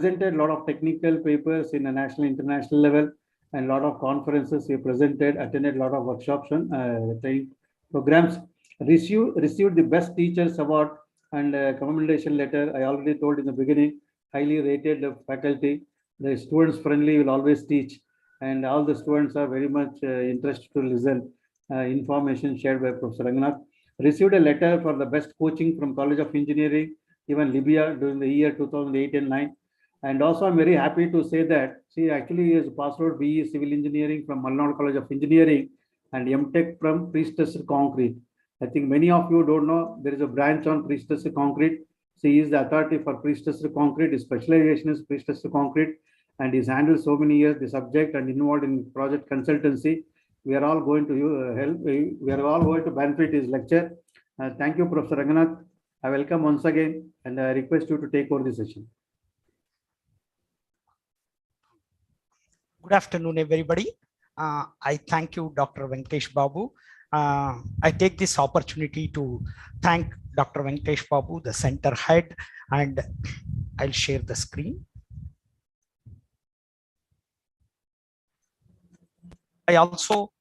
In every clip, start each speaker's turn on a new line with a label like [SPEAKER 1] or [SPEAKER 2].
[SPEAKER 1] presented a lot of technical papers in a national, international level, and a lot of conferences. He presented, attended a lot of workshops and training programs. Received the Best Teachers Award and commendation letter. I already told in the beginning, highly rated faculty. The students friendly, will always teach, and all the students are very much interested to listen information shared by Professor Ranganath. Received a letter for the best coaching from College of Engineering, even Libya during the year 2008 and 9. And also, I'm very happy to say that she actually is passed out BE Civil Engineering from Malnad College of Engineering and MTech from Prestressed Concrete. I think many of you don't know there is a branch on Prestressed Concrete. She is the authority for Prestressed Concrete. His specialization is Prestressed Concrete, and he's handled so many years the subject and involved in project consultancy. We are all going to help. We are all going to benefit his lecture. Thank you, Professor Ranganath. I welcome once again, and I request you to take over the session.
[SPEAKER 2] Good afternoon, everybody. I thank you, Dr. Venkatesh Babu. I take this opportunity to thank Dr. Venkatesh Babu, the center head, and I'll share the screen. I also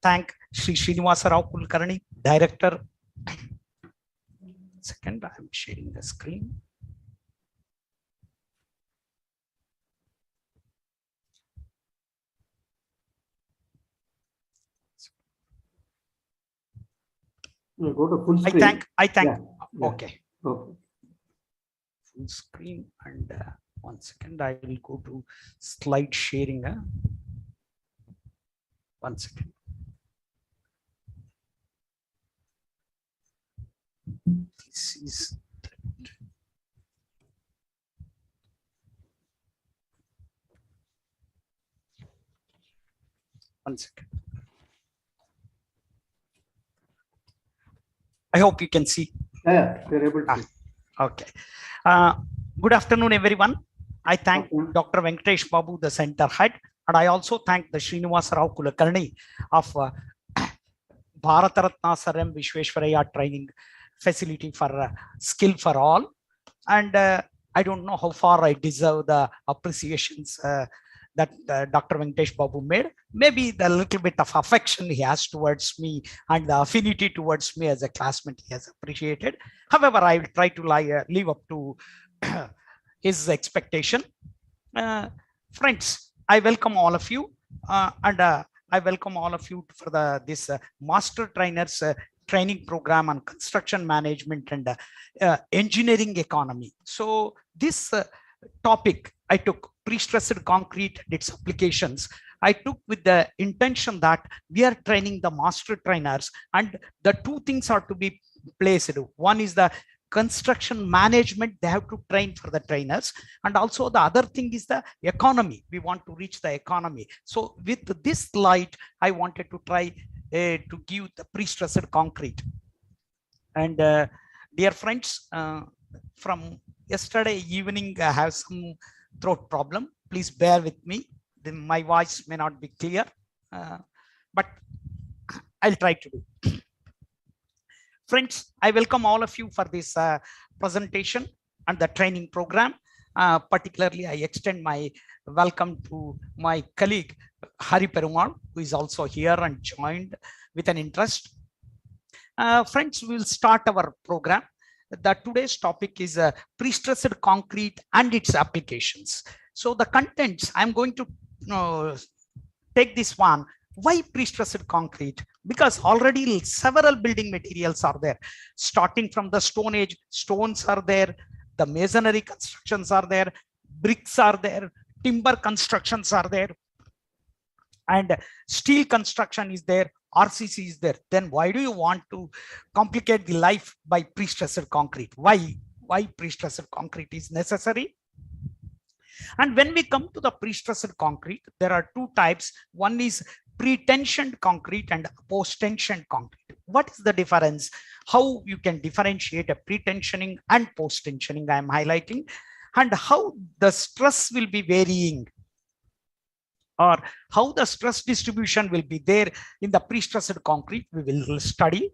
[SPEAKER 2] thank Sri Srinivasa Rao Kulkarni, Director. Second, I'm sharing the screen.
[SPEAKER 1] We'll go to full screen.
[SPEAKER 2] I thank.
[SPEAKER 1] Yeah.
[SPEAKER 2] Okay. Full screen, and 1 second, I will go to slide sharing. 1 second. This is 1 second. I hope you can see.
[SPEAKER 1] Yeah, you're able to.
[SPEAKER 2] Okay. Good afternoon, everyone. I thank Dr. Venkatesh Babu, the center head, and I also thank the Srinivasa Rao Kulkarni of Bharat Ratna Sir M. Visvesvaraya training facility for skill for all. And I don't know how far I deserve the appreciations that Dr. Venkatesh Babu made. Maybe the little bit of affection he has towards me and the affinity towards me as a classmate he has appreciated. However, I will try to live up to his expectation. Friends, I welcome all of you, and I welcome all of you for this Master Trainers training program on construction management and engineering economy. So this topic I took, prestressed concrete and its applications, I took with the intention that we are training the master trainers, and the two things are to be placed. One is the construction management, they have to train for the trainers, and also the other thing is the economy. We want to reach the economy. So with this slide, I wanted to try to give the prestressed concrete. And dear friends, from yesterday evening, I have some throat problem. Please bear with me. My voice may not be clear, but I'll try to do. Friends, I welcome all of you for this presentation and the training program. Particularly, I extend my welcome to my colleague, Hari Perumal, who is also here and joined with an interest. Friends, we will start our program. Today's topic is prestressed concrete and its applications. So the contents, I'm going to take this one. Why prestressed concrete? Because already several building materials are there. Starting from the Stone Age, stones are there, the masonry constructions are there, bricks are there, timber constructions are there, and steel construction is there, RCC is there. Then why do you want to complicate the life by prestressed concrete? Why prestressed concrete is necessary? And when we come to the prestressed concrete, there are two types. One is pre-tensioned concrete and post-tensioned concrete. What is the difference? How you can differentiate a pre-tensioning and post-tensioning, I am highlighting, and how the stress will be varying, or how the stress distribution will be there in the prestressed concrete, we will study.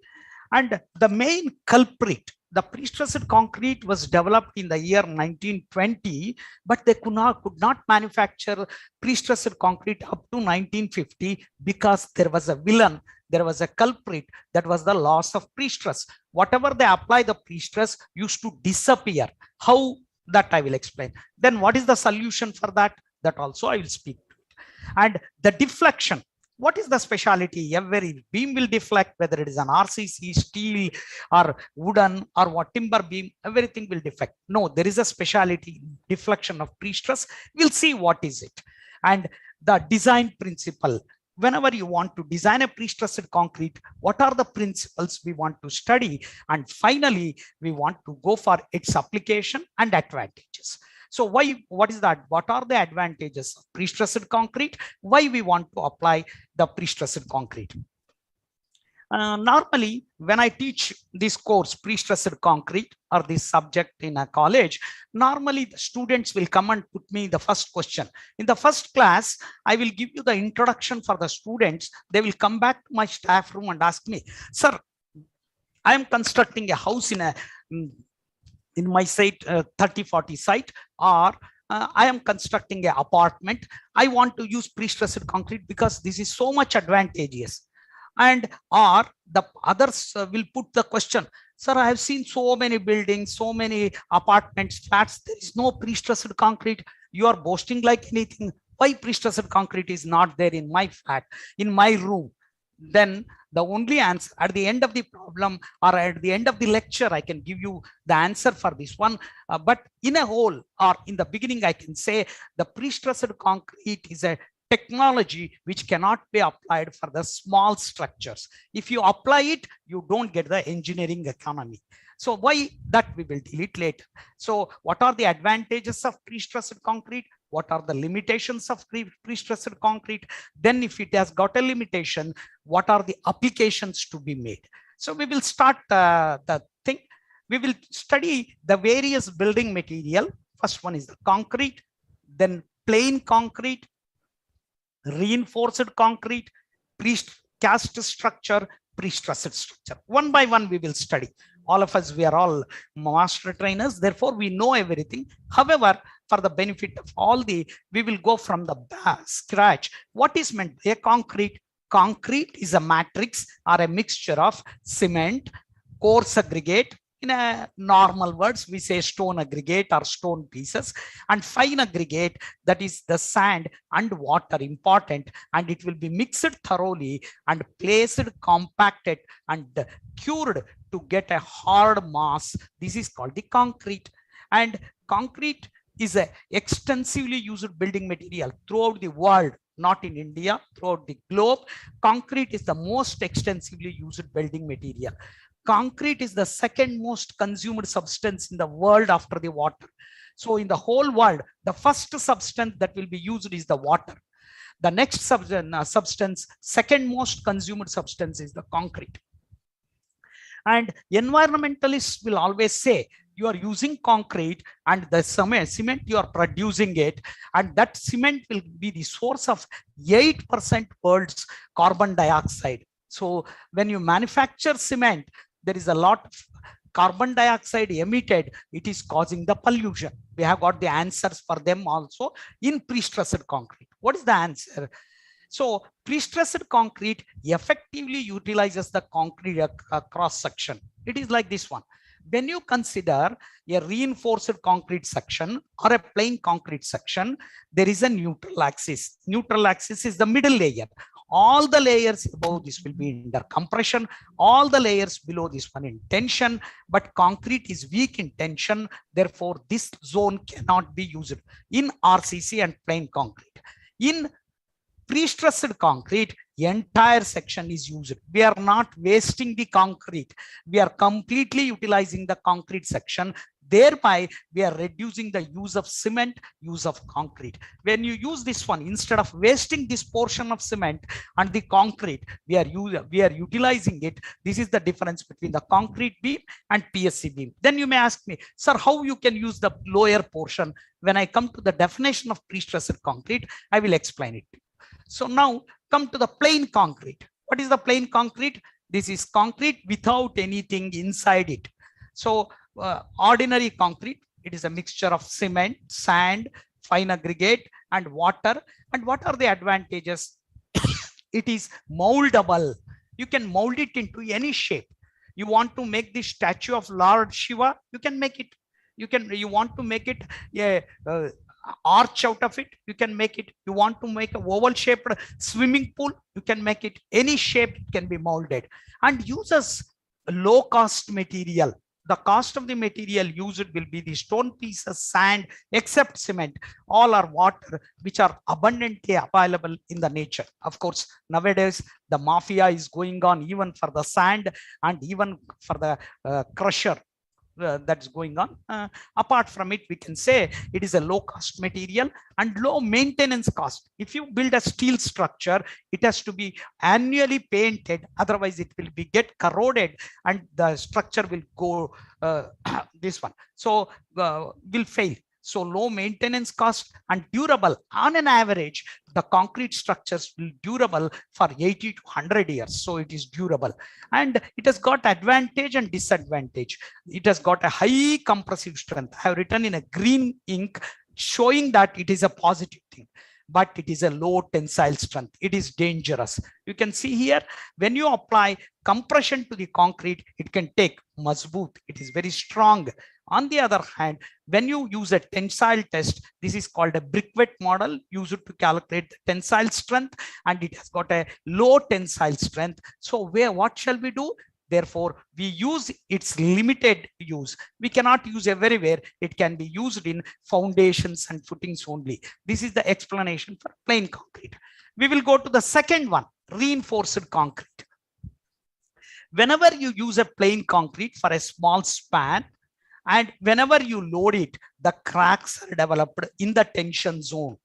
[SPEAKER 2] And the main culprit, the prestressed concrete was developed in the year 1920, but they could not manufacture prestressed concrete up to 1950 because there was a villain, there was a culprit, that was the loss of prestress. Whatever they apply the prestress used to disappear. How? That I will explain. Then what is the solution for that? That also I will speak to it. And the deflection. What is the speciality? Every beam will deflect, whether it is an RCC, steel, or wooden, or what timber beam, everything will deflect. No, there is a speciality, deflection of prestress. We'll see what is it. And the design principle. Whenever you want to design a prestressed concrete, what are the principles we want to study? And finally, we want to go for its application and advantages. So what is that? What are the advantages of prestressed concrete? Why we want to apply the prestressed concrete? Normally, when I teach this course, prestressed concrete, or this subject in a college, normally the students will come and put me the first question. In the first class, I will give you the introduction for the students. They will come back to my staff room and ask me, sir, I am constructing a house in my site, 30-40 site, or I am constructing an apartment. I want to use prestressed concrete because this is so much advantageous. And or the others will put the question, sir, I have seen so many buildings, so many apartments, flats, there is no prestressed concrete. You are boasting like anything. Why prestressed concrete is not there in my flat, in my room? Then the only answer at the end of the problem or at the end of the lecture, I can give you the answer for this one. But in a whole or in the beginning, I can say the prestressed concrete is a technology which cannot be applied for the small structures. If you apply it, you don't get the engineering economy. So why that we will deal it later. So what are the advantages of prestressed concrete? What are the limitations of prestressed concrete? Then if it has got a limitation, what are the applications to be made? So we will start the thing. We will study the various building material. First one is the concrete, then plain concrete, reinforced concrete, cast structure, prestressed structure. One by one we will study. All of us, we are all master trainers, therefore we know everything. However, for the benefit of all we will go from the scratch. What is meant by a concrete? Concrete is a matrix or a mixture of cement, coarse aggregate. In a normal words, we say stone aggregate or stone pieces, and fine aggregate, that is the sand and water, important, and it will be mixed thoroughly and placed, compacted and cured to get a hard mass. This is called the concrete. And concrete is a extensively used building material throughout the world, not in India, throughout the globe. Concrete is the most extensively used building material. Concrete is the second most consumed substance in the world after the water. So in the whole world, the first substance that will be used is the water. The next substance, second most consumed substance is the concrete. And environmentalists will always say, you are using concrete and the cement, you are producing it, and that cement will be the source of 8% world's carbon dioxide. So when you manufacture cement, there is a lot of carbon dioxide emitted. It is causing the pollution. We have got the answers for them also in prestressed concrete. What is the answer? So prestressed concrete effectively utilizes the concrete cross section. It is like this one. When you consider a reinforced concrete section or a plain concrete section, there is a neutral axis. Neutral axis is the middle layer. All the layers above this will be under compression, all the layers below this one in tension, but concrete is weak in tension. Therefore, this zone cannot be used in RCC and plain concrete. In prestressed concrete, the entire section is used. We are not wasting the concrete. We are completely utilizing the concrete section. Thereby, we are reducing the use of cement, use of concrete. When you use this one, instead of wasting this portion of cement and the concrete, we are utilizing it. This is the difference between the concrete beam and PSC beam. Then you may ask me, sir, how you can use the lower portion? When I come to the definition of prestressed concrete, I will explain it. So now come to the plain concrete. What is the plain concrete? This is concrete without anything inside it. So ordinary concrete, it is a mixture of cement, sand, fine aggregate, and water. And what are the advantages? It is moldable. You can mold it into any shape. You want to make the statue of Lord Shiva, you can make it. You want to make it a arch out of it, you can make it. You want to make a oval shaped swimming pool, you can make it. Any shape can be molded, and uses low cost material. The cost of the material used will be the stone pieces, sand, except cement. All are water, which are abundantly available in the nature. Of course, nowadays, the mafia is going on even for the sand and even for the crusher. That's going on. Apart from it, we can say it is a low cost material and low maintenance cost. If you build a steel structure, it has to be annually painted, otherwise it will be get corroded and the structure will go this one, so will fail. So low maintenance cost and durable. On an average, the concrete structures will durable for 80 to 100 years. So it is durable, and it has got advantage and disadvantage. It has got a high compressive strength. I have written in a green ink showing that it is a positive thing, but it is a low tensile strength. It is dangerous. You can see here, when you apply compression to the concrete, it can take mazboot. It is very strong. On the other hand, when you use a tensile test, this is called a brickbat model, used to calculate the tensile strength, and it has got a low tensile strength. So what shall we do? Therefore, we use its limited use. We cannot use everywhere. It can be used in foundations and footings only. This is the explanation for plain concrete. We will go to the second one, reinforced concrete. Whenever you use a plain concrete for a small span, and whenever you load it, the cracks are developed in the tension zone.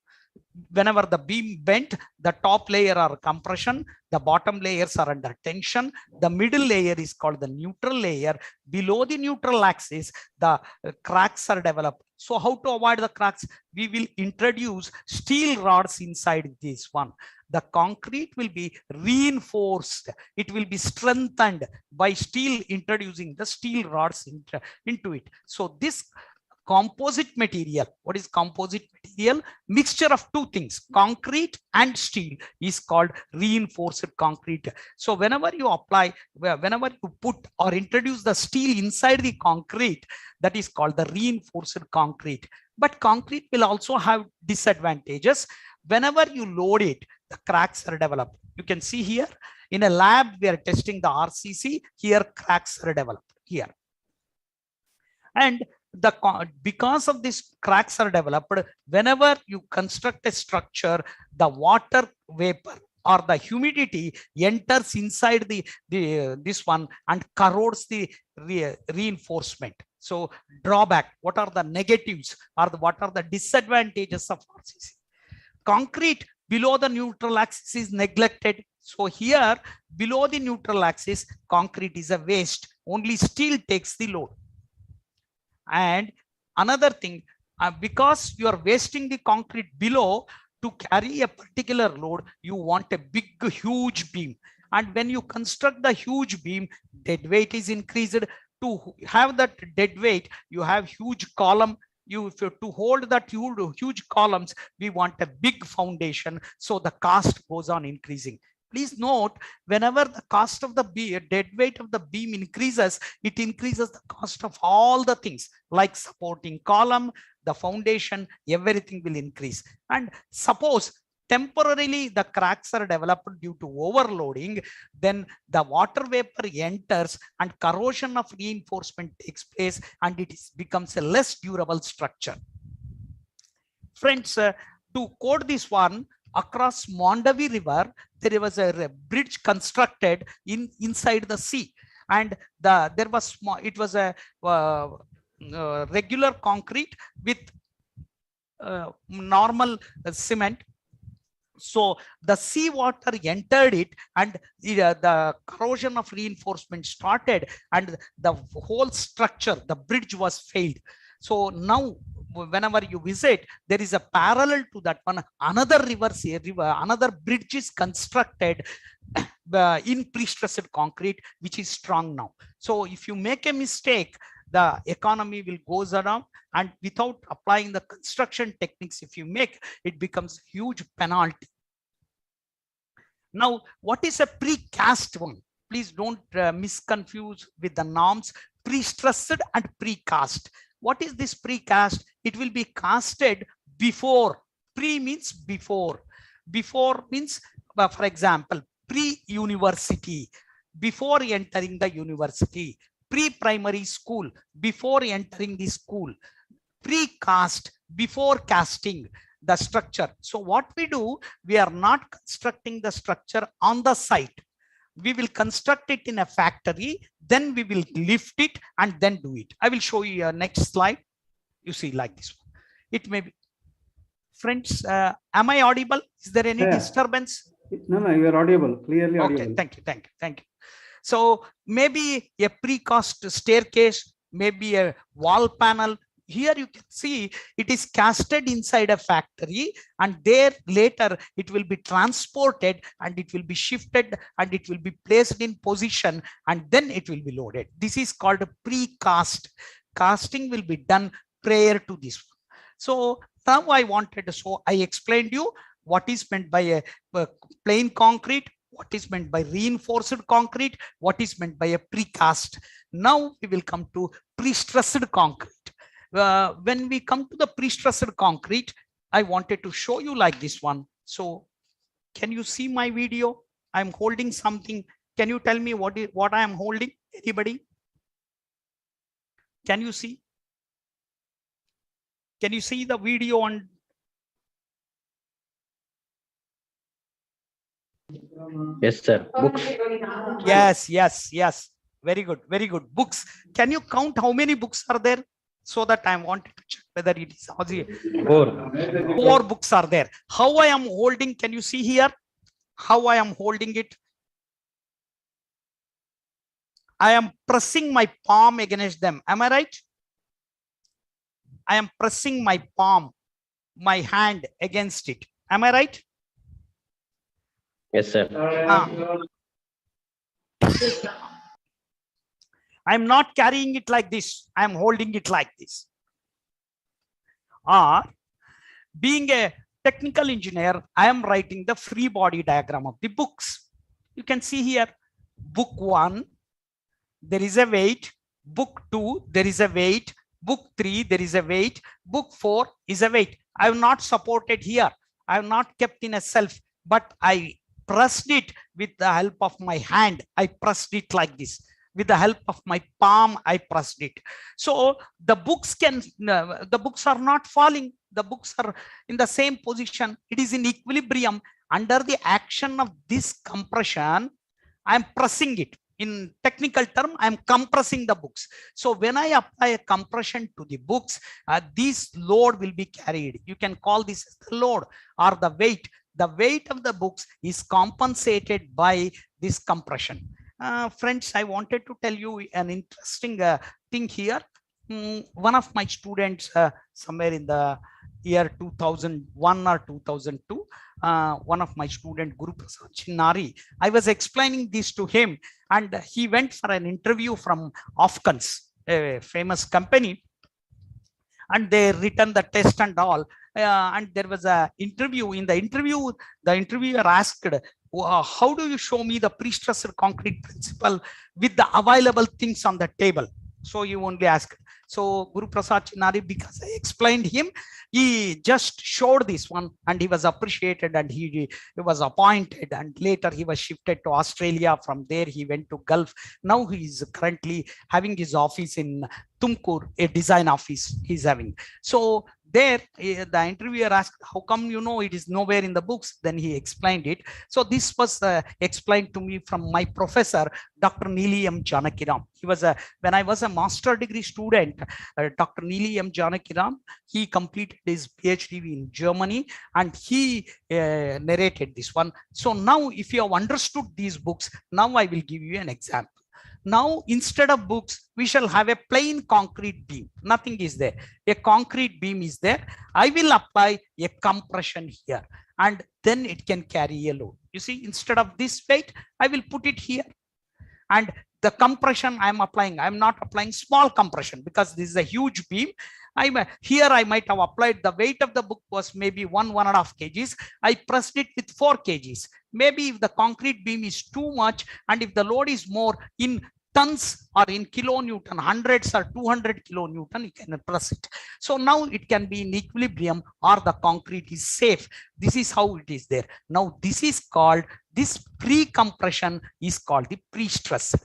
[SPEAKER 2] Whenever the beam bent, the top layer are compression, the bottom layers are under tension, the middle layer is called the neutral layer. Below the neutral axis, the cracks are developed. So how to avoid the cracks? We will introduce steel rods inside this one. The concrete will be reinforced. It will be strengthened by steel, introducing the steel rods into it. So this composite material, what is composite material? Mixture of two things, concrete and steel, is called reinforced concrete. So whenever you apply, whenever you put or introduce the steel inside the concrete, that is called the reinforced concrete. But concrete will also have disadvantages. Whenever you load it, the cracks are developed. You can see here in a lab, we are testing the RCC. Here, cracks are developed here. And because of this cracks are developed, whenever you construct a structure, the water vapor or the humidity enters inside this one and corrodes the reinforcement. So drawback, what are the negatives or what are the disadvantages of RCC? Concrete below the neutral axis is neglected. So here below the neutral axis, concrete is a waste. Only steel takes the load. And another thing, because you are wasting the concrete below, to carry a particular load, you want a big, huge beam. And when you construct the huge beam, dead weight is increased. To have that dead weight, you have huge column. To hold that huge columns, we want a big foundation. So the cost goes on increasing. Please note, whenever the cost of the dead weight of the beam increases, it increases the cost of all the things like supporting column, the foundation, everything will increase. And suppose temporarily the cracks are developed due to overloading, then the water vapor enters and corrosion of reinforcement takes place, and it becomes a less durable structure. Friends, to quote this one, across Mondavi River, there was a bridge constructed inside the sea, and there was small. It was a regular concrete with normal cement. So the sea water entered it, and the corrosion of reinforcement started, and the whole structure, the bridge was failed. So now, whenever you visit, there is a parallel to that one. Another another bridge is constructed in pre-stressed concrete, which is strong now. So if you make a mistake, the economy will goes around, and without applying the construction techniques, if you make, it becomes huge penalty. Now, what is a precast one? Please don't misconfuse with the norms, pre-stressed and precast. What is this precast? It will be casted before. Pre means before. Before means, for example, pre-university, before entering the university, pre-primary school, before entering the school, precast, before casting the structure. So what we do, we are not constructing the structure on the site. We will construct it in a factory, then we will lift it and then do it. I will show you your next slide. You see like this one. It may be. Friends, am I audible? Is there any disturbance?
[SPEAKER 1] No, you are audible, clearly audible.
[SPEAKER 2] Okay, thank you. So maybe a precast staircase, maybe a wall panel. Here you can see it is casted inside a factory, and there later it will be transported and it will be shifted and it will be placed in position and then it will be loaded. This is called a precast. Casting will be done prior to this one. So now I explained you what is meant by a plain concrete, what is meant by reinforced concrete, what is meant by a precast. Now we will come to pre-stressed concrete. When we come to the pre-stressed concrete, I wanted to show you like this one. So can you see my video? I'm holding something. Can you tell me what I am holding? Anybody? Can you see? Can you see the video on?
[SPEAKER 3] Yes, sir. Books.
[SPEAKER 2] Yes. Very good. Books. Can you count how many books are there? So that I wanted to check whether it is 4 books are there. How I am holding, can you see here? How I am holding it? I am pressing my palm against them. Am I right? I am pressing my palm, my hand against it. Am I right?
[SPEAKER 3] Yes, sir.
[SPEAKER 2] I'm not carrying it like this. I'm holding it like this. Or being a technical engineer, I am writing the free body diagram of the books. You can see here, book 1, there is a weight. Book 2, there is a weight. Book 3, there is a weight. Book 4 is a weight. I have not supported here. I have not kept in a self, but I pressed it with the help of my hand. I pressed it like this. With the help of my palm, I pressed it. So the books are not falling. The books are in the same position. It is in equilibrium. Under the action of this compression, I am pressing it. In technical term, I am compressing the books. So when I apply a compression to the books, this load will be carried. You can call this the load or the weight. The weight of the books is compensated by this compression. Friends, I wanted to tell you an interesting thing here. One of my students, somewhere in the year 2001 or 2002, one of my student, Guru Prasad, I was explaining this to him, and he went for an interview from Afghans, a famous company, and they written the test and all. And there was an interview. In the interview, the interviewer asked, how do you show me the pre-stressed concrete principle with the available things on the table? So you only ask. So Guru Prasad Chinari, because I explained him, he just showed this one and he was appreciated and he was appointed, and later he was shifted to Australia. From there he went to Gulf. Now he is currently having his office in Tumkur, a design office he's having. So there the interviewer asked, how come you know it is nowhere in the books? Then he explained it. So this was explained to me from my professor, Dr. Neeli M. Janakiram. He was when I was a master degree student, Dr. Neeli M. Janakiram, he completed his PhD in Germany, and he narrated this one. So now if you have understood these books, now I will give you an example. now instead of books, we shall have a plain concrete beam. Nothing is there. A concrete beam is there. I will apply a compression here, and then it can carry a load. You see, instead of this weight, I will put it here. And the compression I'm applying, I'm not applying small compression because this is a huge beam. Here I might have applied, the weight of the book was maybe 1.5 kgs. I pressed it with 4 kgs. Maybe if the concrete beam is too much and if the load is more in tons or in kilonewton, hundreds or 200 kilonewton, you can press it. So now it can be in equilibrium or the concrete is safe. This is how it is there. Now this is called, this pre-compression is called the pre-stressed.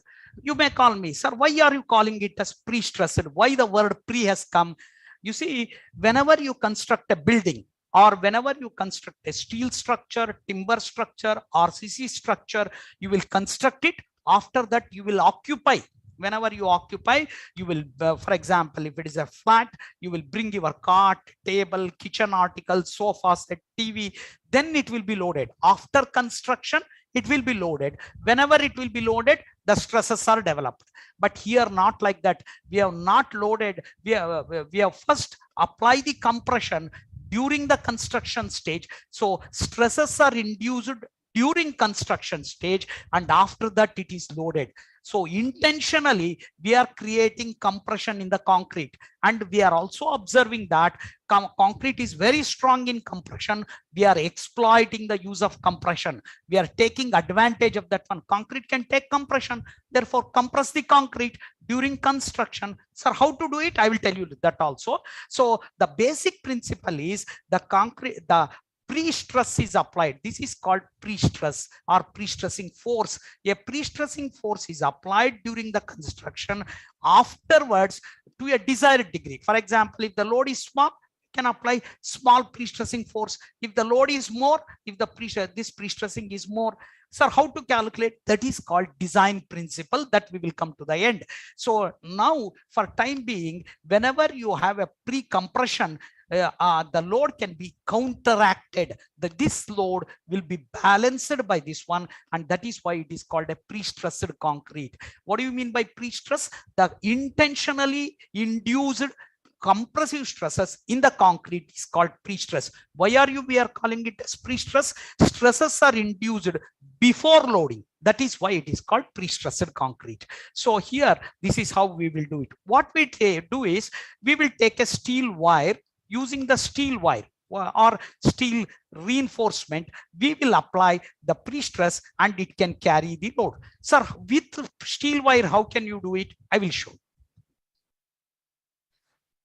[SPEAKER 2] You may call me, sir, why are you calling it as pre-stressed? Why the word pre has come? You see, whenever you construct a building or whenever you construct a steel structure, timber structure, RCC structure, you will construct it. After that, you will occupy. Whenever you occupy, you will, for example, if it is a flat, you will bring your cot, table, kitchen articles, sofa set, TV, then it will be loaded. After construction, it will be loaded. Whenever it will be loaded, the stresses are developed. But here, not like that. We have not loaded. We have first apply the compression during the construction stage. So stresses are induced during construction stage, and after that it is loaded. So intentionally we are creating compression in the concrete, and we are also observing that concrete is very strong in compression. We are exploiting the use of compression. We are taking advantage of that one. Concrete can take compression, therefore compress the concrete during construction. Sir, how to do it? I will tell you that also. So the basic principle is the concrete, the pre-stress is applied. This is called pre-stress or pre-stressing force. A pre-stressing force is applied during the construction. Afterwards, to a desired degree. For example, if the load is small, can apply small pre-stressing force. If the load is more, if the this pre-stressing is more. Sir, how to calculate? That is called design principle, that we will come to the end. So now, for time being, whenever you have a pre-compression, the load can be counteracted. This load will be balanced by this one, and that is why it is called a pre-stressed concrete. What do you mean by pre-stress? The intentionally induced compressive stresses in the concrete is called pre-stress. Why are we are calling it as pre-stress? Stresses are induced before loading. That is why it is called pre-stressed concrete. So here, this is how we will do it. What we do is, we will take a steel wire. Using the steel wire or steel reinforcement, we will apply the pre-stress and it can carry the load. Sir, with steel wire, how can you do it? I will show.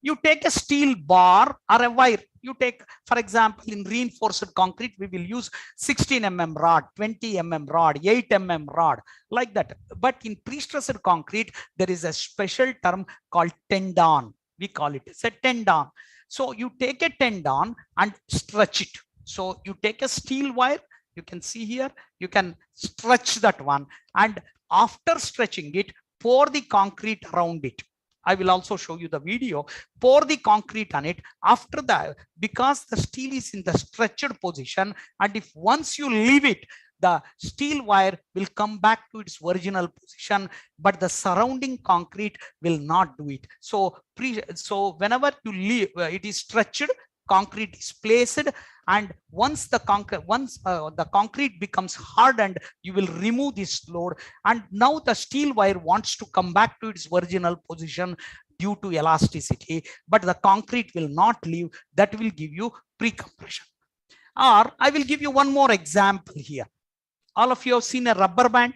[SPEAKER 2] You take a steel bar or a wire. You take, for example, in reinforced concrete, we will use 16 mm rod, 20 mm rod, 8 mm rod, like that. But in pre-stressed concrete, there is a special term called tendon. We call it as a tendon. So you take a tendon and stretch it. So you take a steel wire, you can see here, you can stretch that one, and after stretching it, pour the concrete around it. I will also show you the video. Pour the concrete on it. After that, because the steel is in the stretched position, and if once you leave it, the steel wire will come back to its original position, but the surrounding concrete will not do it. So whenever you leave, it is stretched, concrete is placed, and once the concrete becomes hardened, you will remove this load, and now the steel wire wants to come back to its original position due to elasticity, but the concrete will not leave. That will give you pre-compression. Or I will give you one more example here. All of you have seen a rubber band.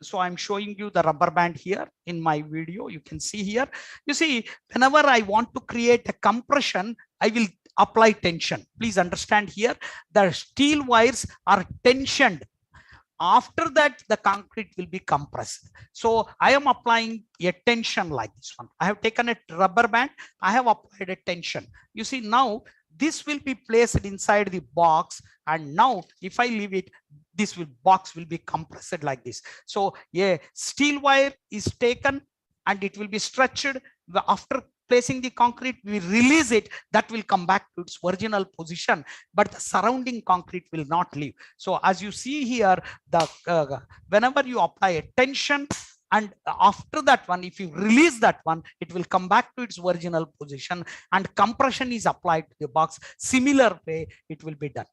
[SPEAKER 2] So I'm showing you the rubber band here in my video. You can see here. You see, whenever I want to create a compression, I will apply tension. Please understand here, the steel wires are tensioned. After that, the concrete will be compressed. So I am applying a tension like this one. I have taken a rubber band. I have applied a tension. You see, now this will be placed inside the box, and now if I leave it, this box will be compressed like this. So a steel wire is taken and it will be stretched. After placing the concrete, we release it, that will come back to its original position, but the surrounding concrete will not leave. So as you see here, whenever you apply a tension And after that one, if you release that one, it will come back to its original position and compression is applied to the box. Similar way, it will be done.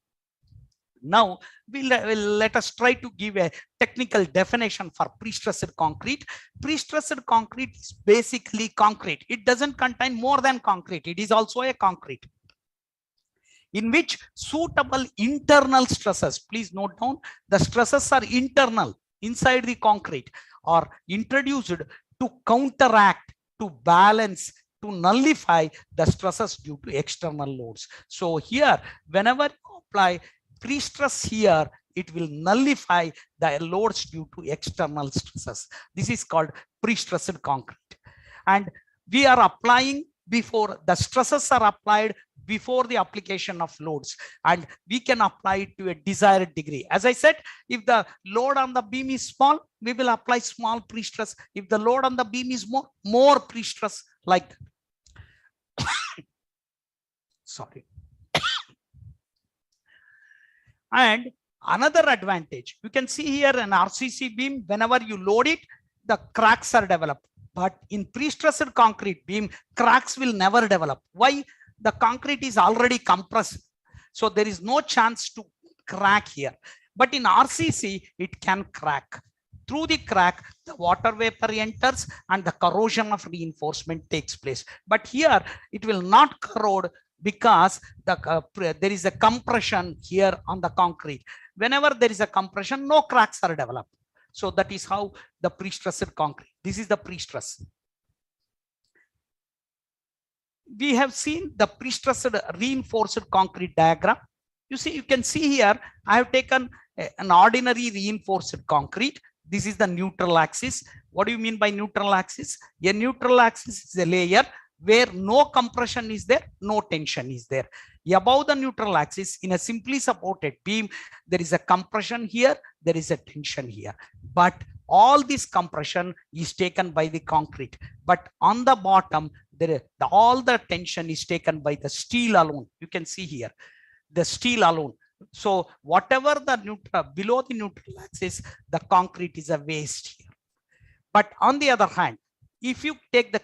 [SPEAKER 2] Now, let us try to give a technical definition for pre-stressed concrete. Pre-stressed concrete is basically concrete. It doesn't contain more than concrete. It is also a concrete in which suitable internal stresses, please note down, the stresses are internal inside the concrete, are introduced to counteract, to balance, to nullify the stresses due to external loads. So here, whenever you apply pre-stress here, it will nullify the loads due to external stresses. This is called pre-stressed concrete. And we are applying before the stresses are applied before the application of loads, and we can apply it to a desired degree. As I said, if the load on the beam is small, we will apply small pre-stress. If the load on the beam is more pre-stress, like that. Sorry. And another advantage, you can see here an RCC beam, whenever you load it, the cracks are developed. But in pre-stressed concrete beam, cracks will never develop. Why? The concrete is already compressed. So there is no chance to crack here. But in RCC, it can crack. Through the crack, the water vapor enters and the corrosion of reinforcement takes place. But here, it will not corrode because there is a compression here on the concrete. Whenever there is a compression, no cracks are developed. So that is how the pre-stressed concrete. This is the pre-stress. We have seen the pre-stressed reinforced concrete diagram. You see, you can see here, I have taken an ordinary reinforced concrete. This is the neutral axis. What do you mean by neutral axis? A neutral axis is a layer where no compression is there, no tension is there. Above the neutral axis, in a simply supported beam, there is a compression here, there is a tension here. But all this compression is taken by the concrete. But on the bottom, all the tension is taken by the steel alone. You can see here, the steel alone. So whatever the below the neutral axis, the concrete is a waste here. But on the other hand, if you take the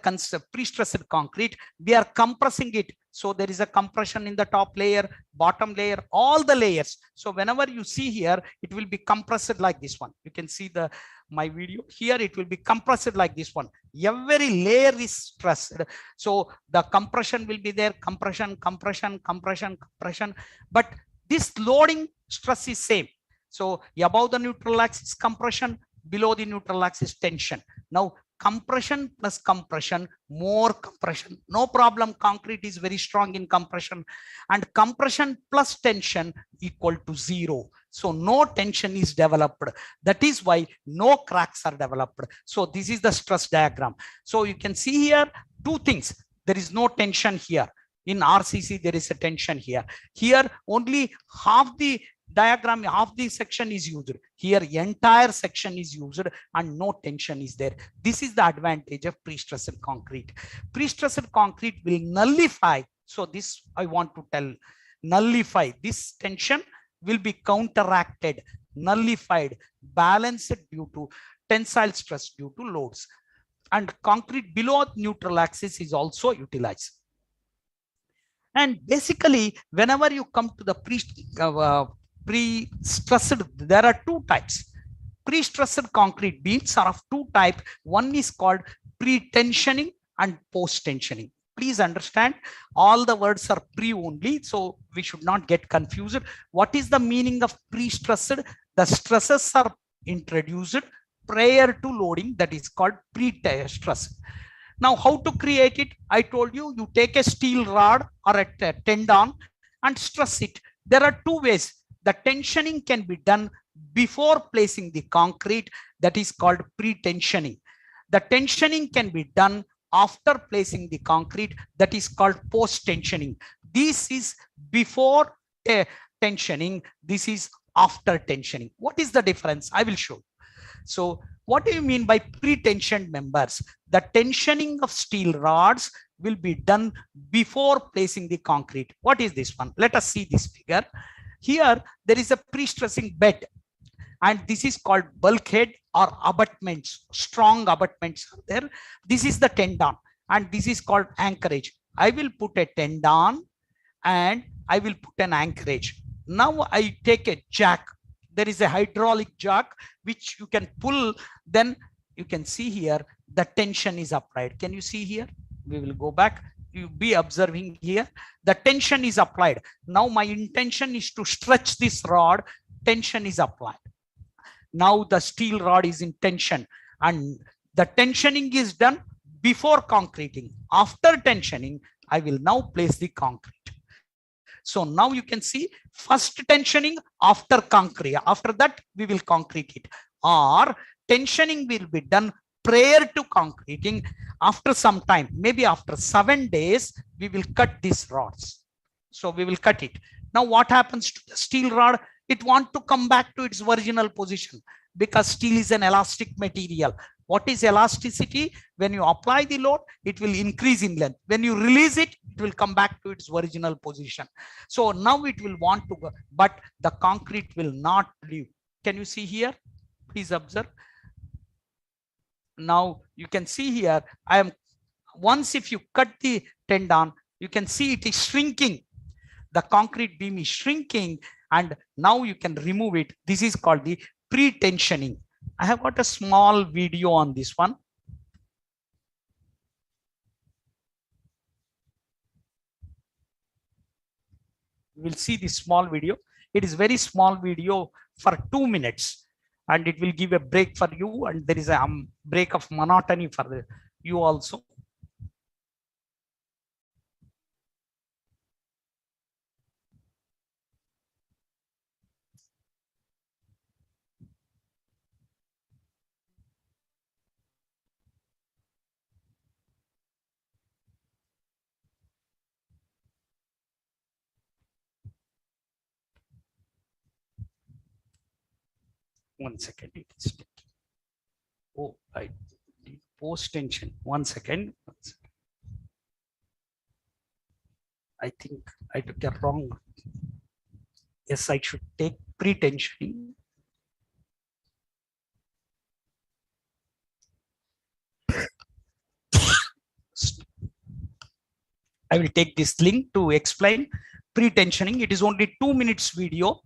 [SPEAKER 2] pre-stressed concrete, we are compressing it. So there is a compression in the top layer, bottom layer, all the layers. So whenever you see here, it will be compressed like this one. You can see my video here, it will be compressed like this one. Every layer is stressed. So the compression will be there, compression, compression, compression, compression. But this loading stress is same. So above the neutral axis compression, below the neutral axis tension. Now compression plus compression, more compression, no problem. Concrete is very strong in compression, and compression plus tension equal to 0. So no tension is developed. That is why no cracks are developed. So this is the stress diagram. So you can see here two things. There is no tension here. In RCC, there is a tension here. Here only half the diagram, half the section is used. Here entire section is used and no tension is there. This is the advantage of pre-stressed concrete. Pre-stressed concrete will nullify. So this I want to tell, nullify. This tension will be counteracted, nullified, balanced due to tensile stress due to loads. And concrete below neutral axis is also utilized. And basically, whenever you come to the pre-stressed, there are two types. Pre-stressed concrete beams are of two types. One is called pre-tensioning and post-tensioning. Please understand, all the words are pre only, so we should not get confused. What is the meaning of pre-stressed? The stresses are introduced prior to loading, that is called pre-stress. Now, how to create it? I told you, you take a steel rod or a tendon and stress it. There are two ways. The tensioning can be done before placing the concrete, that is called pre-tensioning. The tensioning can be done after placing the concrete, that is called post-tensioning. This is before tensioning, this is after tensioning. What is the difference? I will show you. So what do you mean by pre-tensioned members? The tensioning of steel rods will be done before placing the concrete. What is this one? Let us see this figure. Here, there is a pre-stressing bed. and this is called bulkhead or abutments. Strong abutments are there. This is the tendon, and this is called anchorage. I will put a tendon and I will put an anchorage. Now I take a jack. There is a hydraulic jack which you can pull. Then you can see here the tension is applied. Can you see here? We will go back. You be observing here. The tension is applied. Now my intention is to stretch this rod. Tension is applied. Now the steel rod is in tension, and the tensioning is done before concreting. After tensioning, I will now place the concrete. So now you can see first tensioning after concrete. After that, we will concrete it. Or tensioning will be done prior to concreting. After some time, maybe after 7 days, we will cut these rods. So we will cut it. Now what happens to the steel rod? It wants to come back to its original position because steel is an elastic material. What is elasticity? When you apply the load, it will increase in length. When you release it, it will come back to its original position. So now it will want to go, but the concrete will not leave. Can you see here? Please observe. Now you can see here, once if you cut the tendon, you can see it is shrinking. The concrete beam is shrinking, and now you can remove it. This is called the pre-tensioning. I have got a small video on this one. We'll see this small video. It is very small video for 2 minutes, and it will give a break for you, and there is a break of monotony for you also. One second, it is taking. Oh, I did post tension. One second. I think I took a wrong. Yes, I should take pre-tensioning. I will take this link to explain pre-tensioning. It is only 2 minutes video.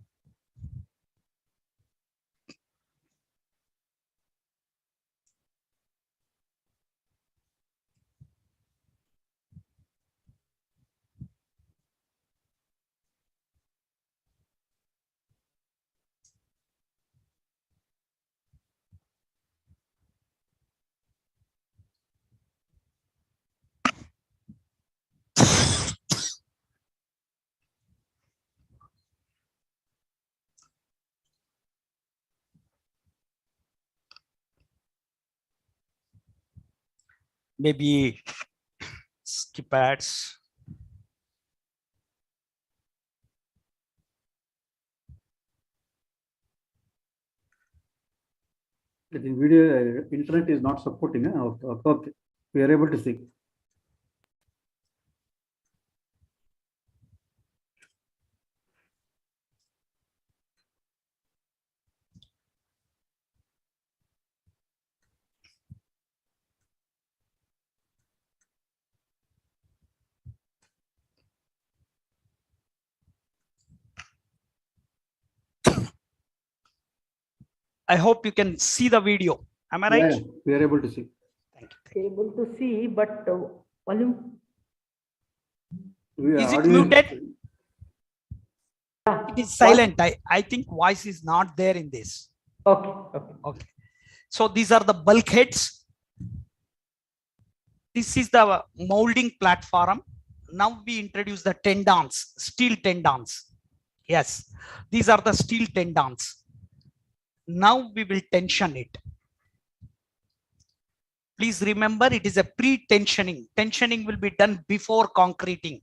[SPEAKER 2] Maybe skip ads.
[SPEAKER 1] The video internet is not supporting. Okay, we are able to see.
[SPEAKER 2] I hope you can see the video. Am I right?
[SPEAKER 1] Yeah, we are able to see.
[SPEAKER 2] Thank you.
[SPEAKER 4] Able to see, but volume.
[SPEAKER 2] Is it muted? It is silent. I think voice is not there in this.
[SPEAKER 4] Okay.
[SPEAKER 2] So these are the bulkheads. This is the molding platform. Now we introduce the tendons, steel tendons. Yes, these are the steel tendons. Now we will tension it. Please remember, it is a pre-tensioning. Tensioning will be done before concreting.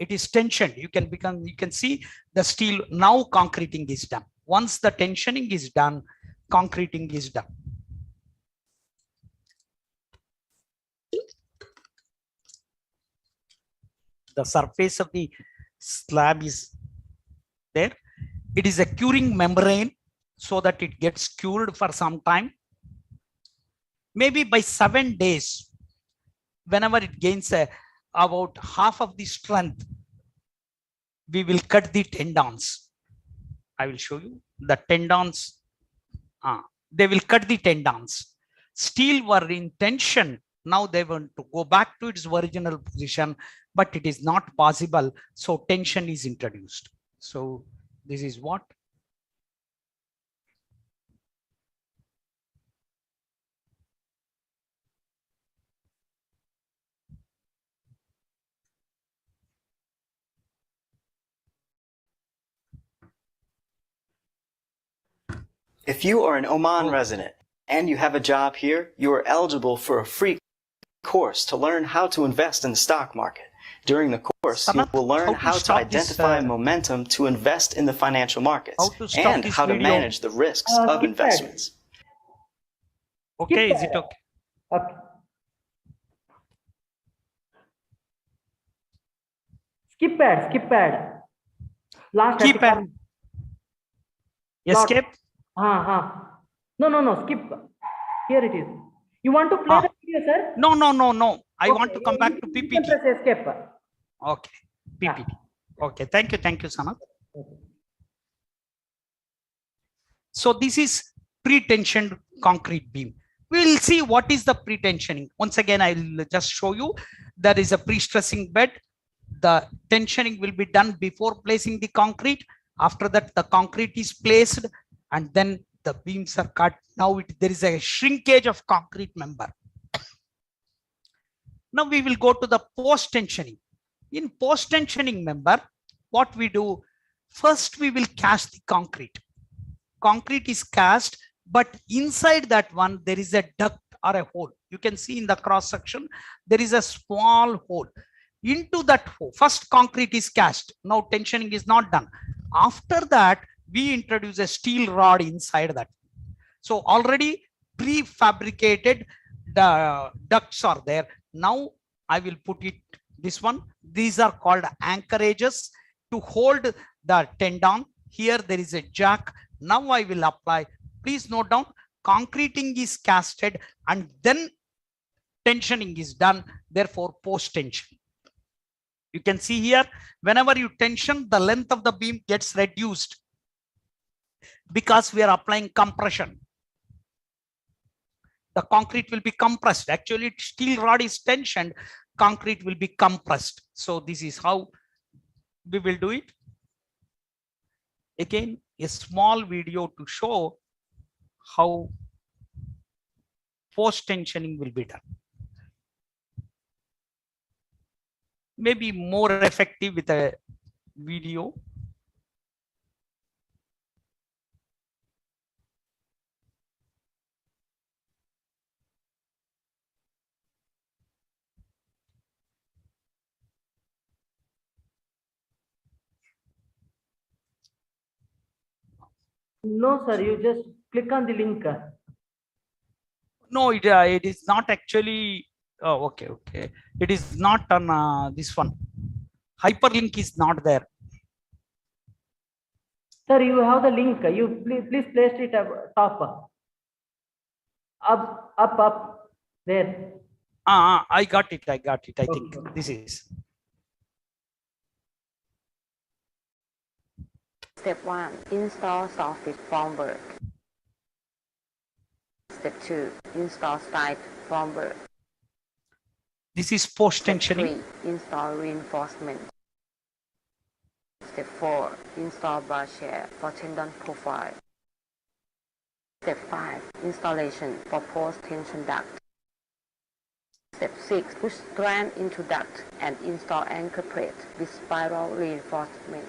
[SPEAKER 2] It is tensioned. You can see the steel. Now concreting is done. Once the tensioning is done, concreting is done. The surface of the slab is there. It is a curing membrane. so that it gets cured for some time. Maybe by 7 days, whenever it gains about half of the strength, we will cut the tendons. I will show you the tendons. They will cut the tendons. Steel were in tension. Now they want to go back to its original position, but it is not possible. So tension is introduced. So this is what.
[SPEAKER 5] If you are an Oman resident and you have a job here, you are eligible for a free course to learn how to invest in the stock market. During the course, you will learn how to identify momentum to invest in the financial markets and how to manage the risks of investments.
[SPEAKER 2] Okay, is it okay?
[SPEAKER 4] Okay. Skip pad. Last
[SPEAKER 2] Keypad. Escape.
[SPEAKER 4] No, skip. Here it is. You want to play the video, sir?
[SPEAKER 2] No. I want to come back to
[SPEAKER 4] You
[SPEAKER 2] PPT.
[SPEAKER 4] can press escape.
[SPEAKER 2] Okay, PPT. Okay, thank you, Sanath.
[SPEAKER 4] Okay.
[SPEAKER 2] So this is pre-tensioned concrete beam. We will see what is the pre-tensioning. Once again, I will just show you. There is a pre-stressing bed. The tensioning will be done before placing the concrete. After that, the concrete is placed and then the beams are cut. Now there is a shrinkage of concrete member. Now we will go to the post-tensioning. In post-tensioning member, what we do, first we will cast the concrete. Concrete is cast, but inside that one, there is a duct or a hole. You can see in the cross section, there is a small hole. Into that hole, first concrete is cast. Now tensioning is not done. After that, we introduce a steel rod inside that. So already prefabricated the ducts are there. Now I will put it this one. These are called anchorages to hold the tendon. Here there is a jack. Now I will apply. Please note down, concreting is casted and then tensioning is done. Therefore, post tension. You can see here, whenever you tension, the length of the beam gets reduced because we are applying compression. The concrete will be compressed. Actually, steel rod is tensioned, concrete will be compressed. So this is how we will do it. Again, a small video to show how post tensioning will be done. Maybe more effective with a video.
[SPEAKER 4] No, sir, you just click on the link.
[SPEAKER 2] No, it is not actually. Oh, okay. It is not on this one. Hyperlink is not there.
[SPEAKER 4] Sir, you have the link. You please place it up top. Up. There.
[SPEAKER 2] I got it. I think this is.
[SPEAKER 6] Step 1. Install soffit formwork. Step 2. Install stipe formwork.
[SPEAKER 2] This is post
[SPEAKER 6] Step
[SPEAKER 2] tensioning.
[SPEAKER 6] 3. Install reinforcement. Step 4. Install bar share for tendon profile. Step 5. Installation for post-tension duct. Step 6. Push strand into duct and install anchor plate with spiral reinforcement.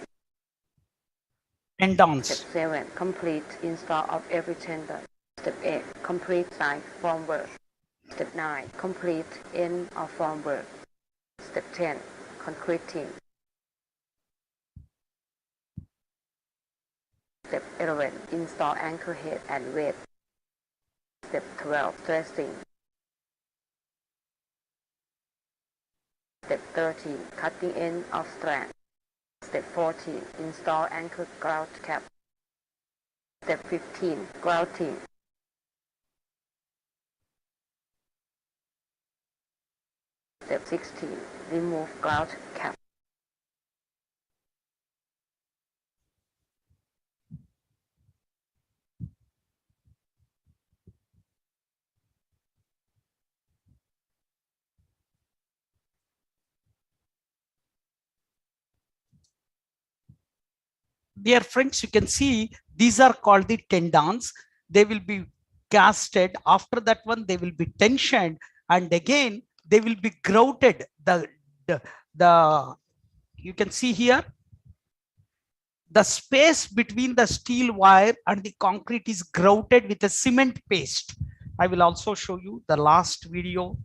[SPEAKER 2] Tendons.
[SPEAKER 6] Step 7. Complete install of every tendon. Step 8. Complete side formwork. Step 9. Complete end of formwork. Step 10. Concreting. Step 11. Install anchor head and weight. Step 12. Stressing. Step 13. Cutting end of strand. Step 14. Install anchor grout cap. Step 15, grouting. Step 16, remove grout cap.
[SPEAKER 2] Dear friends, you can see these are called the tendons. They will be casted. After that one, they will be tensioned, and again they will be grouted. The you can see here the space between the steel wire and the concrete is grouted with a cement paste. I will also show you the last video,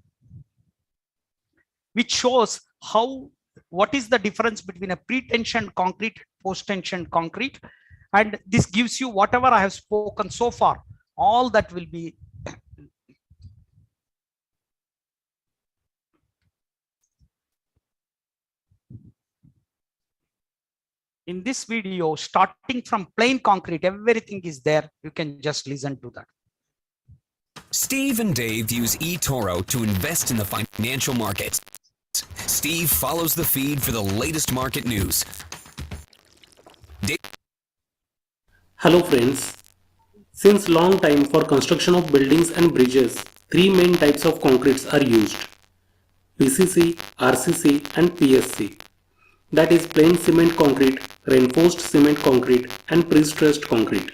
[SPEAKER 2] which shows what is the difference between a pre-tensioned concrete, post-tensioned concrete. And this gives you whatever I have spoken so far, all that will be in this video. Starting from plain concrete, everything is there. You can just listen to that.
[SPEAKER 7] Steve and Dave use eToro to invest in the financial markets. Steve follows the feed for the latest market news.
[SPEAKER 8] Hello friends. Since long time for construction of buildings and bridges, three main types of concretes are used: PCC, RCC and PSC. That is plain cement concrete, reinforced cement concrete and prestressed concrete.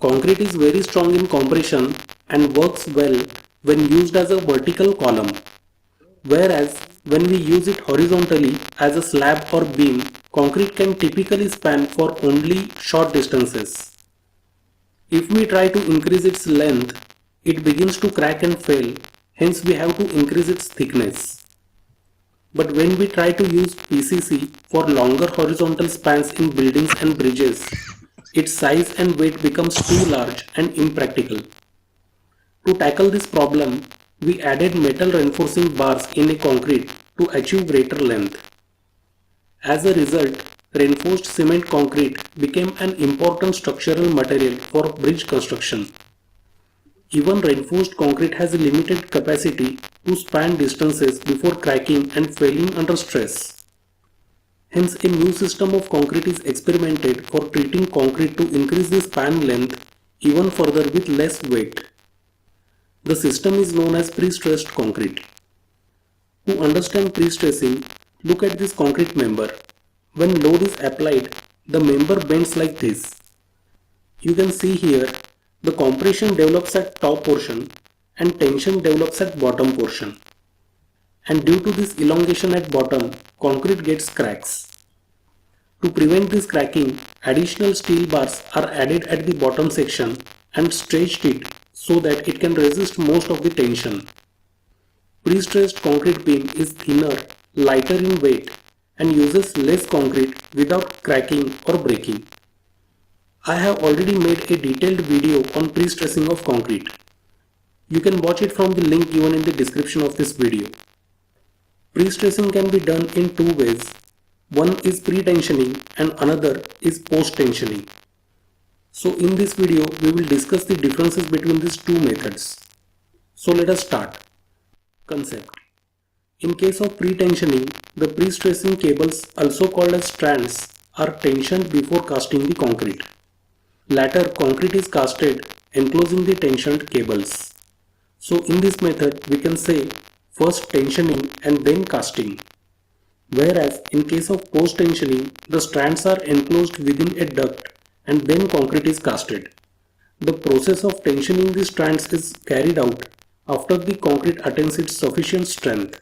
[SPEAKER 8] Concrete is very strong in compression and works well when used as a vertical column. Whereas when we use it horizontally as a slab or beam, concrete can typically span for only short distances. If we try to increase its length, it begins to crack and fail, hence we have to increase its thickness. But when we try to use PCC for longer horizontal spans in buildings and bridges, its size and weight becomes too large and impractical. To tackle this problem, we added metal reinforcing bars in a concrete to achieve greater length. As a result, reinforced cement concrete became an important structural material for bridge construction. Even reinforced concrete has a limited capacity to span distances before cracking and failing under stress. Hence, a new system of concrete is experimented for treating concrete to increase the span length even further with less weight. The system is known as prestressed concrete. To understand prestressing, look at this concrete member. When load is applied, the member bends like this. You can see here, the compression develops at top portion and tension develops at bottom portion. And due to this elongation at bottom, concrete gets cracks. To prevent this cracking, additional steel bars are added at the bottom section and stretched it so that it can resist most of the tension. Prestressed concrete beam is thinner, lighter in weight and uses less concrete without cracking or breaking. I have already made a detailed video on prestressing of concrete. You can watch it from the link given in the description of this video. Prestressing can be done in two ways. One is pre-tensioning and another is post-tensioning. So in this video, we will discuss the differences between these two methods. So let us start. Concept. In case of pre-tensioning, the pre-stressing cables, also called as strands, are tensioned before casting the concrete. Later, concrete is casted enclosing the tensioned cables. So in this method, we can say first tensioning and then casting. Whereas in case of post-tensioning, the strands are enclosed within a duct and then concrete is casted. The process of tensioning the strands is carried out after the concrete attains its sufficient strength.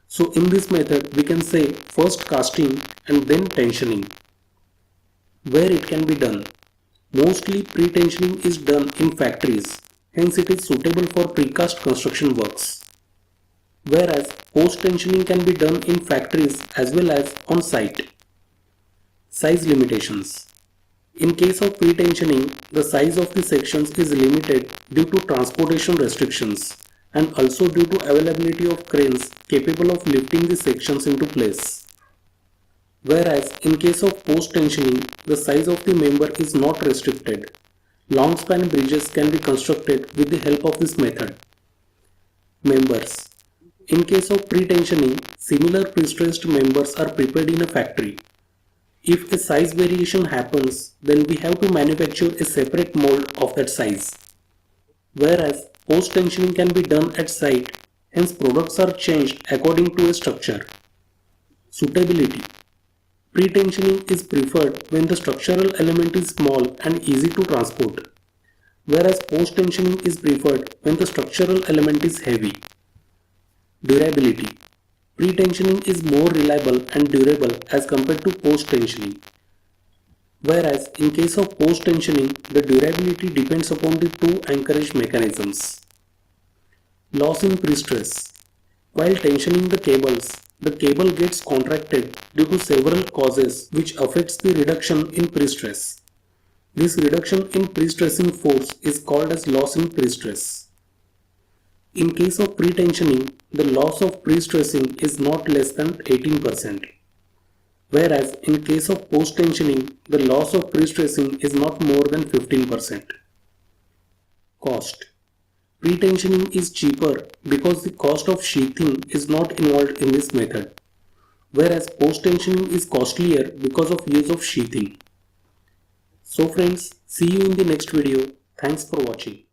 [SPEAKER 8] So in this method, we can say first casting and then tensioning. Where it can be done? Mostly pre-tensioning is done in factories, hence it is suitable for precast construction works. Whereas post-tensioning can be done in factories as well as on site. Size limitations. In case of pre-tensioning, the size of the sections is limited due to transportation restrictions and also due to availability of cranes capable of lifting the sections into place. Whereas in case of post-tensioning, the size of the member is not restricted Long span bridges can be constructed with the help of this method. Members. In case of pre-tensioning, similar prestressed members are prepared in a factory. If a size variation happens, then we have to manufacture a separate mold of that size. Whereas post-tensioning can be done at site, hence products are changed according to a structure. Suitability. Pre-tensioning is preferred when the structural element is small and easy to transport, whereas post-tensioning is preferred when the structural element is heavy. Durability. Pre-tensioning is more reliable and durable as compared to post-tensioning, whereas in case of post-tensioning, the durability depends upon the two anchorage mechanisms. Loss in pre-stress. While tensioning the cable gets contracted due to several causes which affects the reduction in pre-stress. This reduction in pre-stressing force is called as loss in pre-stress. In case of pre-tensioning, the loss of pre-stressing is not less than 18%. Whereas in case of post-tensioning, the loss of pre-stressing is not more than 15%. Cost. Pre-tensioning is cheaper because the cost of sheathing is not involved in this method, whereas post-tensioning is costlier because of use of sheathing. So friends, see you in the next video. Thanks for watching.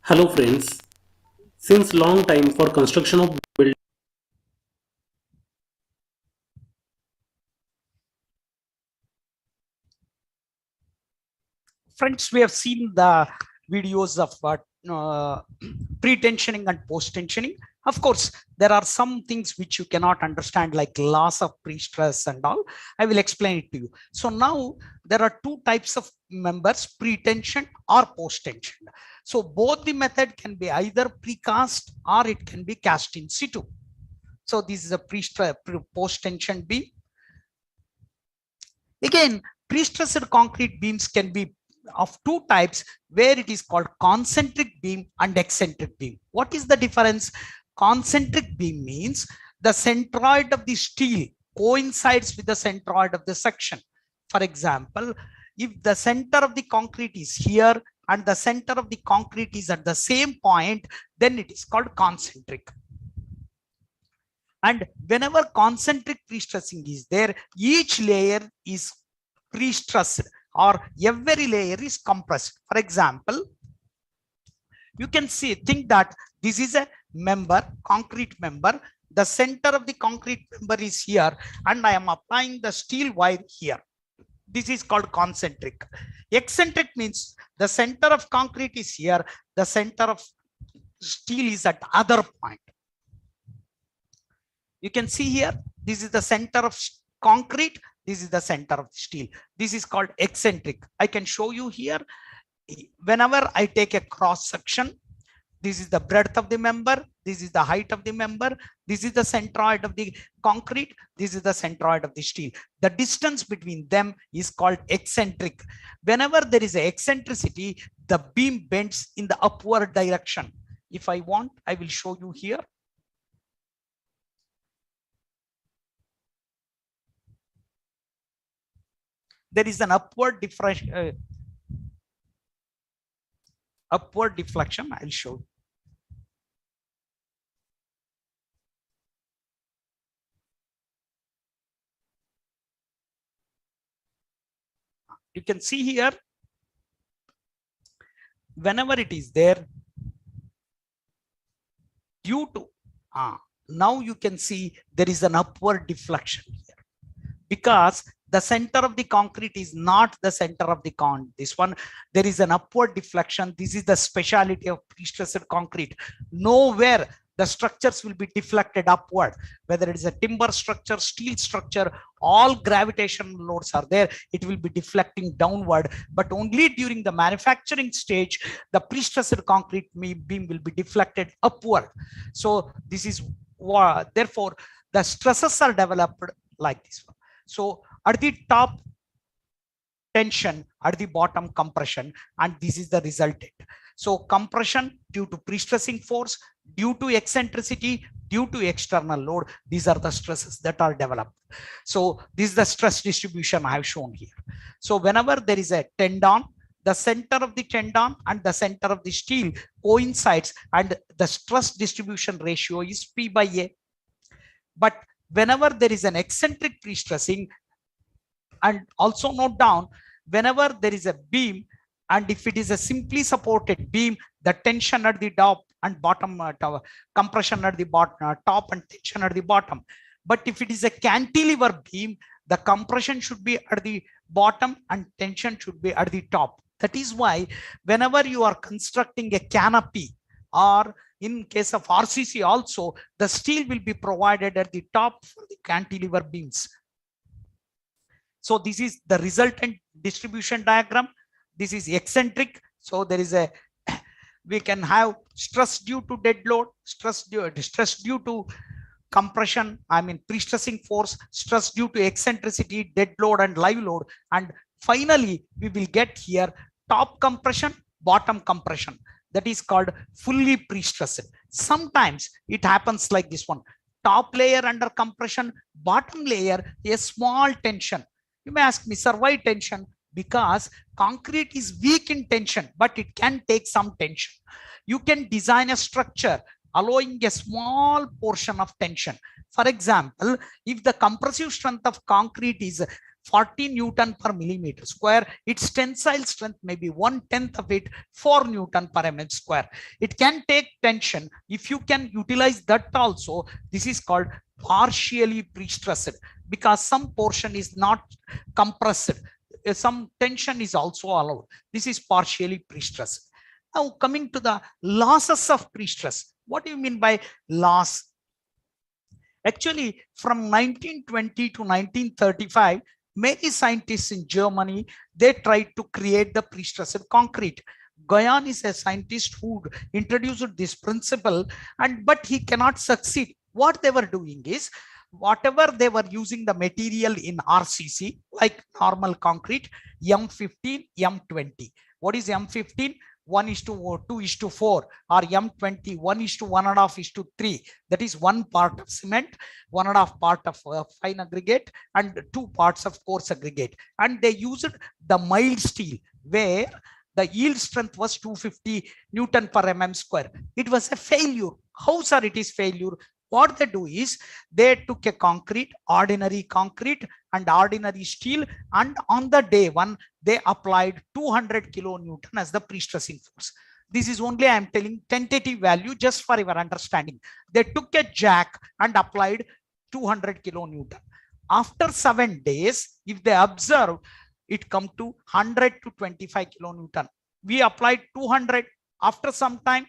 [SPEAKER 8] Hello friends. Since long time for construction of buildings,
[SPEAKER 2] Friends, we have seen the videos of pre-tensioning and post-tensioning. Of course, there are some things which you cannot understand, like loss of pre-stress and all. I will explain it to you. So now there are two types of members, pre-tension or post-tension. So both the method can be either precast or it can be cast in situ. So this is a post-tension beam. Again, pre-stressed concrete beams can be of two types, where it is called concentric beam and eccentric beam. What is the difference? Concentric beam means the centroid of the steel coincides with the centroid of the section. For example, if the center of the concrete is here and the center of the concrete is at the same point, then it is called concentric. And whenever concentric pre-stressing is there, each layer is pre-stressed or every layer is compressed. For example, you can think that this is a member, concrete member. The center of the concrete member is here and I am applying the steel wire here. This is called concentric. Eccentric means the center of concrete is here, the center of steel is at other point. You can see here, this is the center of concrete, this is the center of steel. This is called eccentric. I can show you here. Whenever I take a cross section, this is the breadth of the member, this is the height of the member, this is the centroid of the concrete, this is the centroid of the steel. The distance between them is called eccentric. Whenever there is an eccentricity, the beam bends in the upward direction. If I want, I will show you here. There is an upward deflection. I'll show you. You can see here, whenever it is there, due to now you can see there is an upward deflection here, because the center of the concrete is not the center of the this one. There is an upward deflection. This is the speciality of pre-stressed concrete. Nowhere the structures will be deflected upward, whether it is a timber structure, steel structure, all gravitational loads are there. It will be deflecting downward, but only during the manufacturing stage, the pre-stressed concrete beam will be deflected upward. So this is therefore the stresses are developed like this one. So at the top, tension, at the bottom, compression, and this is the resultant. So compression due to pre-stressing force, due to eccentricity, due to external load. These are the stresses that are developed. So this is the stress distribution I have shown here. So whenever there is a tendon, the center of the tendon and the center of the steel coincides, and the stress distribution ratio is P by A. But whenever there is an eccentric pre-stressing, and also note down, whenever there is a beam, and if it is a simply supported beam, the tension at the top and bottom, compression at the bottom, top and tension at the bottom. But if it is a cantilever beam, the compression should be at the bottom and tension should be at the top. That is why whenever you are constructing a canopy, or in case of RCC also, the steel will be provided at the top for the cantilever beams. So this is the resultant distribution diagram. This is eccentric. So there is a, we can have stress due to dead load, stress due to compression, I mean pre-stressing force, stress due to eccentricity, dead load and live load. And finally, we will get here top compression, bottom compression. That is called fully pre-stressed. Sometimes it happens like this one. Top layer under compression, bottom layer, a small tension. You may ask me, sir, why tension? Because concrete is weak in tension, but it can take some tension. You can design a structure allowing a small portion of tension. For example, if the compressive strength of concrete is 40 Newton per millimeter square, its tensile strength may be 1/10 of it, 4 Newton per mm square. It can take tension. If you can utilize that also, this is called partially pre-stressed, because some portion is not compressed. Some tension is also allowed. This is partially pre-stressed. Now coming to the losses of pre-stress. What do you mean by loss? Actually, from 1920 to 1935, many scientists in Germany, they tried to create the pre-stressed concrete. Goyan is a scientist who introduced this principle, but he cannot succeed. What they were doing is, whatever they were using the material in RCC, like normal concrete, M15, M20. What is M15? 1:2:4, or M20, 1:1.5:3. That is 1 part of cement, 1.5 part of fine aggregate, and 2 parts of coarse aggregate. And they used the mild steel, where the yield strength was 250 Newton per mm square. It was a failure. How, sir, it is failure? What they do is, they took a concrete, ordinary concrete and ordinary steel, and on the day one, they applied 200 kilonewton as the pre-stressing force. This is only, I am telling, tentative value just for your understanding. They took a jack and applied 200 kilonewton. After 7 days, if they observe, it come to 100 to 25 kilonewton. We applied 200. After some time,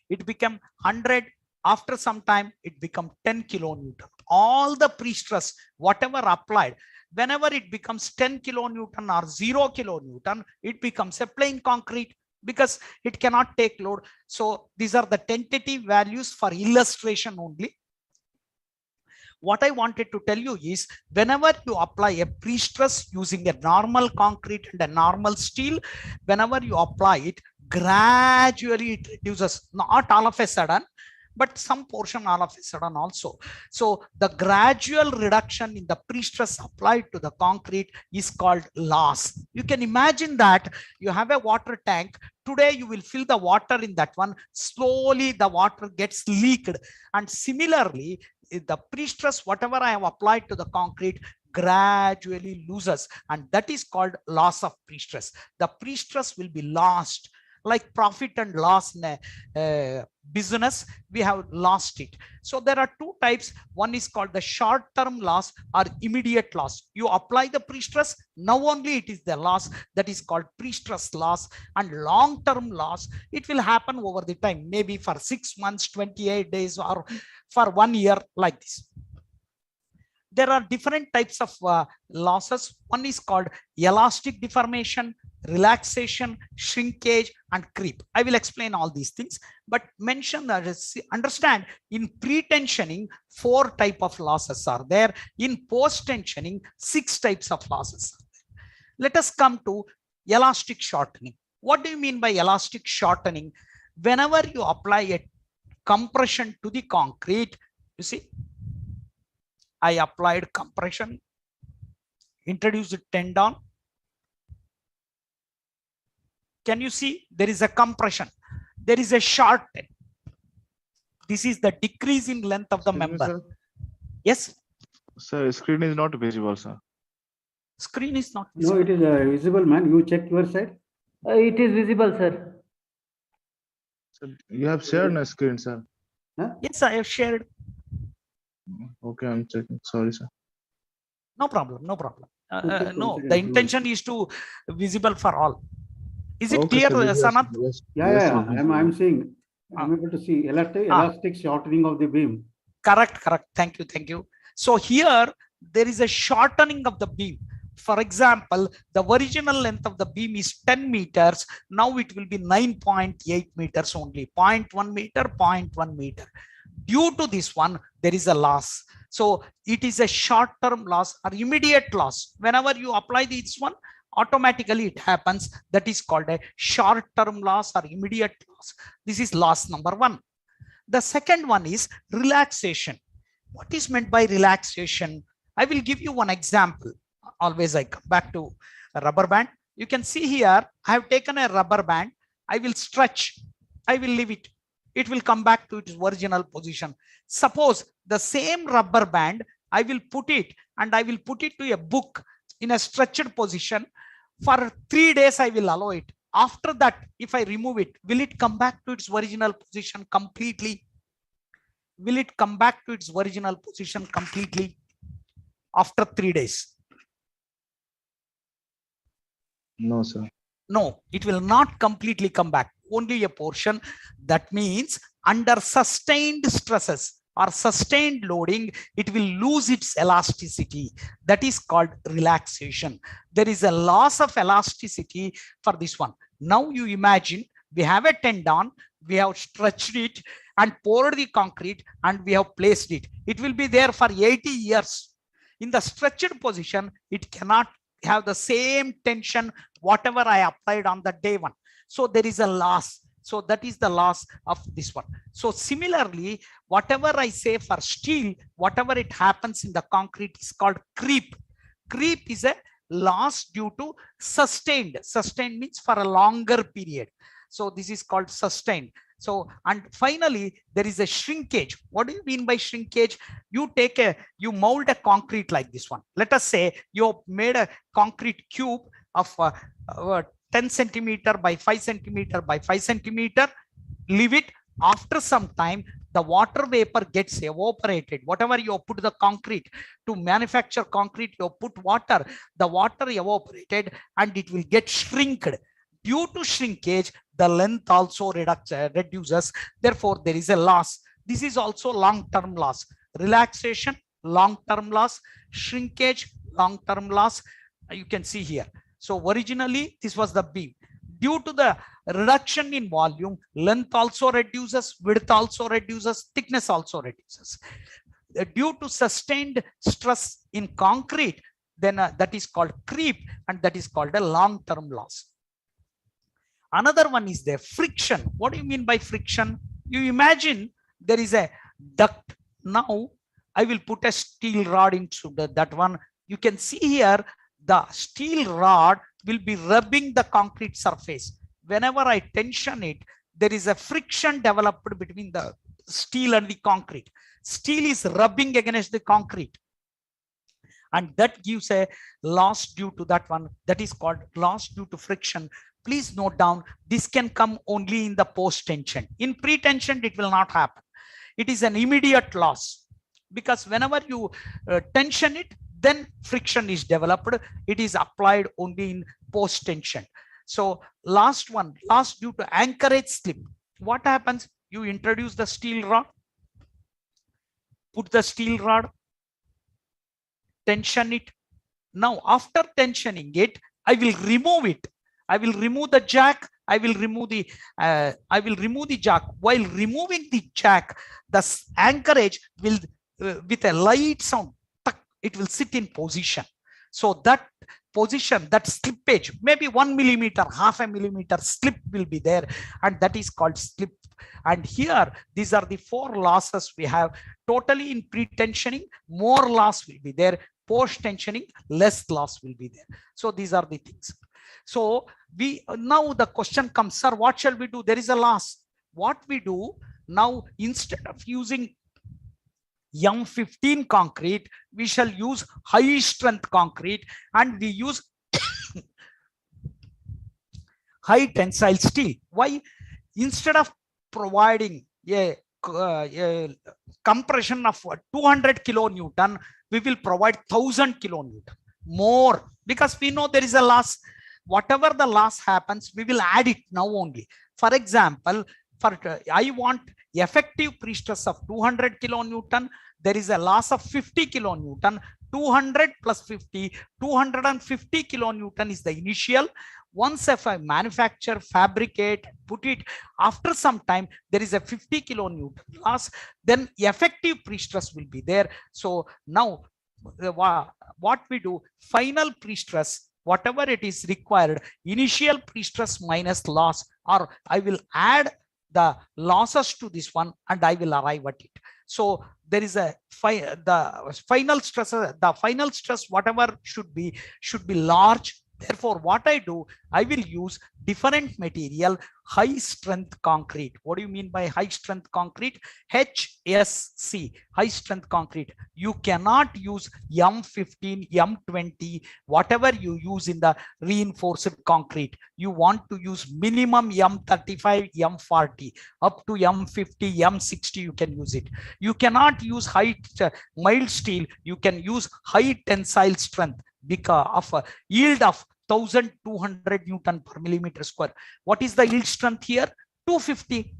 [SPEAKER 2] it became 100. After some time, it becomes 10 kilonewton. All the pre-stress, whatever applied, whenever it becomes 10 kilonewton or 0 kilonewton, it becomes a plain concrete, because it cannot take load. So these are the tentative values for illustration only. What I wanted to tell you is, whenever you apply a pre-stress using a normal concrete and a normal steel, whenever you apply it, gradually it reduces, not all of a sudden, but some portion all of a sudden also. So the gradual reduction in the pre-stress applied to the concrete is called loss. You can imagine that you have a water tank. Today you will fill the water in that one. Slowly the water gets leaked. And similarly, the pre-stress, whatever I have applied to the concrete, gradually loses. And that is called loss of pre-stress. The pre-stress will be lost. Like profit and loss in a business, we have lost it. So there are 2 types. One is called the short-term loss or immediate loss. You apply the pre-stress, now only it is the loss. That is called pre-stress loss. And long-term loss, it will happen over the time, maybe for 6 months, 28 days, or for 1 year, like this. There are different types of losses. One is called elastic deformation, relaxation, shrinkage, and creep. I will explain all these things, but mention that, understand, in pre-tensioning, 4 types of losses are there. In post-tensioning, 6 types of losses are there. Let us come to elastic shortening. What do you mean by elastic shortening? whenever you apply a compression to the concrete, you see, I applied compression, introduced tendon. Can you see there is a compression? There is a shorten. This is the decrease in length of the member.
[SPEAKER 9] Sir.
[SPEAKER 2] Yes?
[SPEAKER 9] Sir, screen is not visible, sir.
[SPEAKER 2] Screen is not visible.
[SPEAKER 1] No, it is visible, man. You check your side.
[SPEAKER 4] It is visible, sir.
[SPEAKER 9] Sir, you have shared a screen, sir.
[SPEAKER 1] Huh?
[SPEAKER 2] Yes, I have shared.
[SPEAKER 9] Okay, I'm checking. Sorry, sir.
[SPEAKER 2] No problem. No problem.
[SPEAKER 1] Okay,
[SPEAKER 2] No,
[SPEAKER 1] consider
[SPEAKER 2] the
[SPEAKER 1] it.
[SPEAKER 2] intention is to visible for all. Is it
[SPEAKER 9] Okay,
[SPEAKER 2] clear,
[SPEAKER 9] sir, yes,
[SPEAKER 2] Sanath?
[SPEAKER 9] yes,
[SPEAKER 1] Yeah,
[SPEAKER 9] yes,
[SPEAKER 1] yeah.
[SPEAKER 9] sir.
[SPEAKER 1] I'm seeing. I'm able to see elastic shortening of the beam.
[SPEAKER 2] Correct, correct. Thank you, thank you. So here there is a shortening of the beam. For example, the original length of the beam is 10 meters. Now it will be 9.8 meters only. 0.1 meter, 0.1 meter. Due to this one, there is a loss. So it is a short-term loss or immediate loss. Whenever you apply this one, automatically it happens. That is called a short-term loss or immediate loss. This is loss number one. The second one is relaxation. What is meant by relaxation? I will give you one example. Always I come back to a rubber band. You can see here, I have taken a rubber band. I will stretch. I will leave it. It will come back to its original position. Suppose the same rubber band, I will put it and I will put it to a book in a stretched position. For 3 days, I will allow it. After that, if I remove it, will it come back to its original position completely? Will it come back to its original position completely after 3 days?
[SPEAKER 9] No, sir.
[SPEAKER 2] No, it will not completely come back. Only a portion. That means under sustained stresses or sustained loading, it will lose its elasticity. That is called relaxation. There is a loss of elasticity for this one. Now you imagine we have a tendon, we have stretched it and poured the concrete and we have placed it. It will be there for 80 years. In the stretched position, it cannot have the same tension whatever I applied on the day one. So there is a loss. So that is the loss of this one. So similarly, whatever I say for steel, whatever it happens in the concrete is called creep. Creep is a loss due to sustained. Sustained means for a longer period. So this is called sustained. So, and finally, there is a shrinkage. What do you mean by shrinkage? You mold a concrete like this one. Let us say you made a concrete cube of 10 centimeter by 5 centimeter by 5 centimeter. Leave it. After some time, the water vapor gets evaporated. Whatever you put the concrete to manufacture concrete, you put water, the water evaporated and it will get shrinked. Due to shrinkage, the length also reduces. Therefore, there is a loss. This is also long-term loss. Relaxation, long-term loss. Shrinkage, long-term loss. You can see here. So originally, this was the beam. Due to the reduction in volume, length also reduces, width also reduces, thickness also reduces. Due to sustained stress in concrete, then that is called creep and that is called a long-term loss. Another one is the friction. What do you mean by friction? You imagine there is a duct. Now I will put a steel rod into that one. You can see here the steel rod will be rubbing the concrete surface. Whenever I tension it, there is a friction developed between the steel and the concrete. Steel is rubbing against the concrete. And that gives a loss due to that one. That is called loss due to friction. Please note down, this can come only in the post-tension. In pre-tension, it will not happen. It is an immediate loss because whenever you tension it, then friction is developed. It is applied only in post-tension. So last one, loss due to anchorage slip. What happens? You introduce the steel rod, put the steel rod, tension it. Now, after tensioning it, I will remove it. I will remove the jack. I will remove the jack. While removing the jack, the anchorage will, with a light sound, it will sit in position. So that position, that slippage, maybe 1 millimeter, half a millimeter slip will be there, and that is called slip. And here, these are the 4 losses we have. Totally in pre-tensioning, more loss will be there. Post-tensioning, less loss will be there. So these are the things. So now the question comes, sir, what shall we do? There is a loss. What we do now, instead of using M15 concrete, we shall use high strength concrete, and we use high tensile steel. Why? Instead of providing a compression of 200 kilonewton, we will provide 1000 kilonewton more, because we know there is a loss. Whatever the loss happens, we will add it now only. For example, I want effective pre-stress of 200 kilonewton. There is a loss of 50 kilonewton. 200 plus 50, 250 kilonewton is the initial. Once if I manufacture, fabricate, put it, after some time, there is a 50 kilonewton loss, then effective pre-stress will be there. So now what we do, final pre-stress, whatever it is required, initial pre-stress minus loss, or I will add the losses to this one and I will arrive at it. So there is the final stress, whatever should be large. Therefore, what I do, I will use different material, high strength concrete. What do you mean by high strength concrete? HSC, high strength concrete. You cannot use M15, M20, whatever you use in the reinforced concrete. You want to use minimum M35, M40, up to M50, M60, you can use it. You cannot use mild steel. You can use high tensile strength because of a yield of 1200 Newton per millimeter square. What is the yield strength here? 250.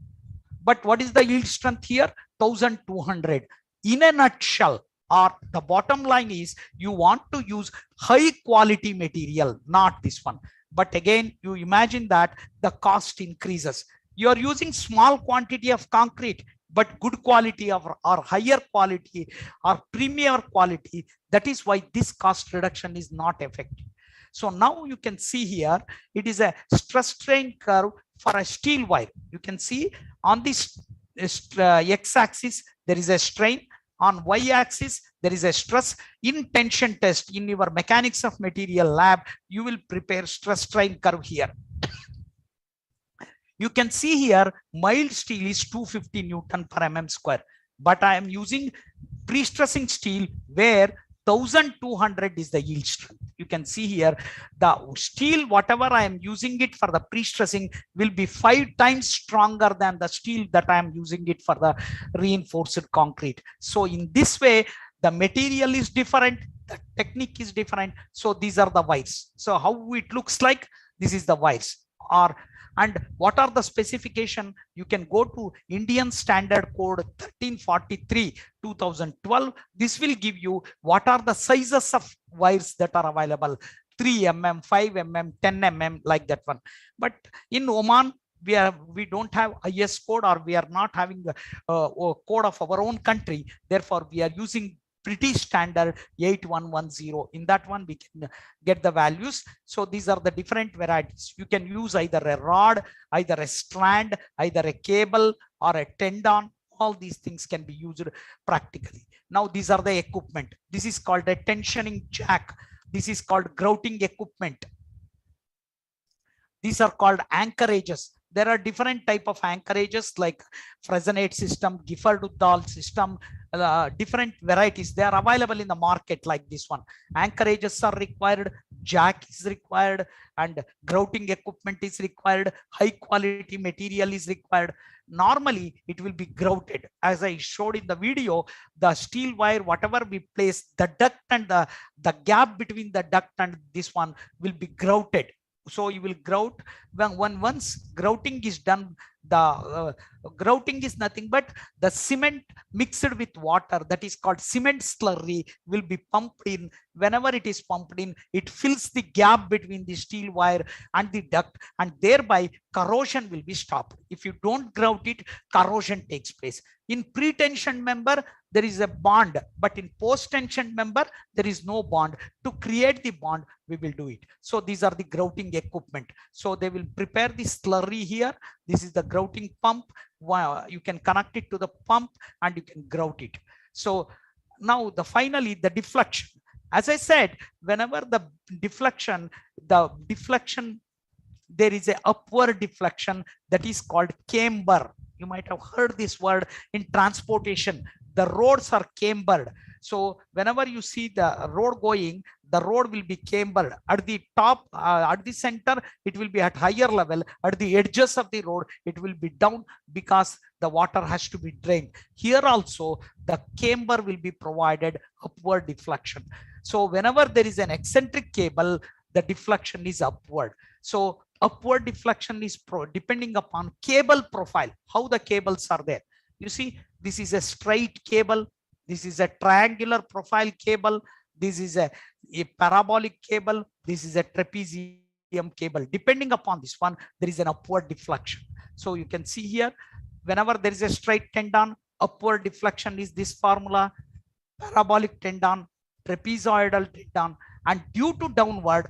[SPEAKER 2] But what is the yield strength here? 1200. In a nutshell, or the bottom line is, you want to use high quality material, not this one. But again, you imagine that the cost increases. You are using small quantity of concrete, but good quality or higher quality or premier quality. That is why this cost reduction is not effective. So now you can see here, it is a stress strain curve for a steel wire. You can see on this x-axis, there is a strain. On y-axis, there is a stress. In tension test, in your mechanics of material lab, you will prepare stress strain curve here. You can see here, mild steel is 250 Newton per mm square, but I am using pre-stressing steel where 1200 is the yield strength. You can see here, the steel, whatever I am using it for the pre-stressing, will be 5 times stronger than the steel that I am using it for the reinforced concrete. So in this way, the material is different, the technique is different. So these are the wires. So how it looks like, this is the wires. And what are the specification? You can go to Indian Standard Code 1343 2012. This will give you what are the sizes of wires that are available: 3 mm, 5 mm, 10 mm, like that one. But in Oman, we don't have IS code, or we are not having a code of our own country. Therefore, we are using British standard 8110. In that one, we can get the values. So these are the different varieties. You can use either a rod, either a strand, either a cable or a tendon. All these things can be used practically. Now, these are the equipment. This is called a tensioning jack. This is called grouting equipment. These are called anchorages. There are different type of anchorages like Fresnel system, Gifford-Udall system, different varieties. They are available in the market like this one. Anchorages are required, jack is required, and grouting equipment is required. High quality material is required. Normally, it will be grouted. As I showed in the video, the steel wire, whatever we place, the duct and the gap between the duct and this one will be grouted. So you will grout once grouting is done, The grouting is nothing but the cement mixed with water, that is called cement slurry, will be pumped in. Whenever it is pumped in, it fills the gap between the steel wire and the duct, and thereby corrosion will be stopped. If you don't grout it, corrosion takes place. In pre-tension member, there is a bond, but in post-tension member, there is no bond. To create the bond, we will do it. So these are the grouting equipment. So they will prepare the slurry here. This is the grouting pump. You can connect it to the pump and you can grout it. So now finally the deflection. As I said, whenever the deflection, there is a upward deflection that is called camber. You might have heard this word in transportation. The roads are cambered. So whenever you see the road going, the road will be cambered. At the top, at the center, it will be at higher level. At the edges of the road, it will be down because the water has to be drained. Here also, the camber will be provided upward deflection. So whenever there is an eccentric cable, the deflection is upward. So upward deflection is depending upon cable profile, how the cables are there. You see, this is a straight cable. This is a triangular profile cable. This is a parabolic cable. This is a trapezium cable. Depending upon this one, there is an upward deflection. So you can see here, whenever there is a straight tendon, upward deflection is this formula. Parabolic tendon, trapezoidal tendon, and due to downward,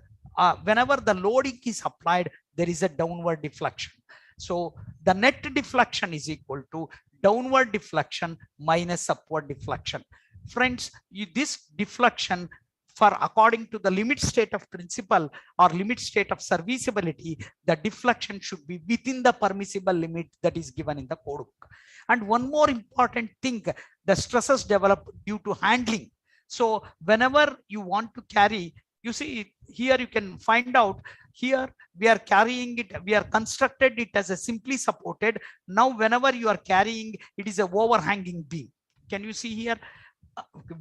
[SPEAKER 2] whenever the loading is applied, there is a downward deflection. So the net deflection is equal to downward deflection minus upward deflection. Friends, this deflection, for according to the limit state of principle or limit state of serviceability, the deflection should be within the permissible limit that is given in the code book. And one more important thing, the stresses develop due to handling. So whenever you want to carry, you see here you can find out here we are carrying it, we are constructed it as a simply supported. Now whenever you are carrying, it is a overhanging beam. Can you see here?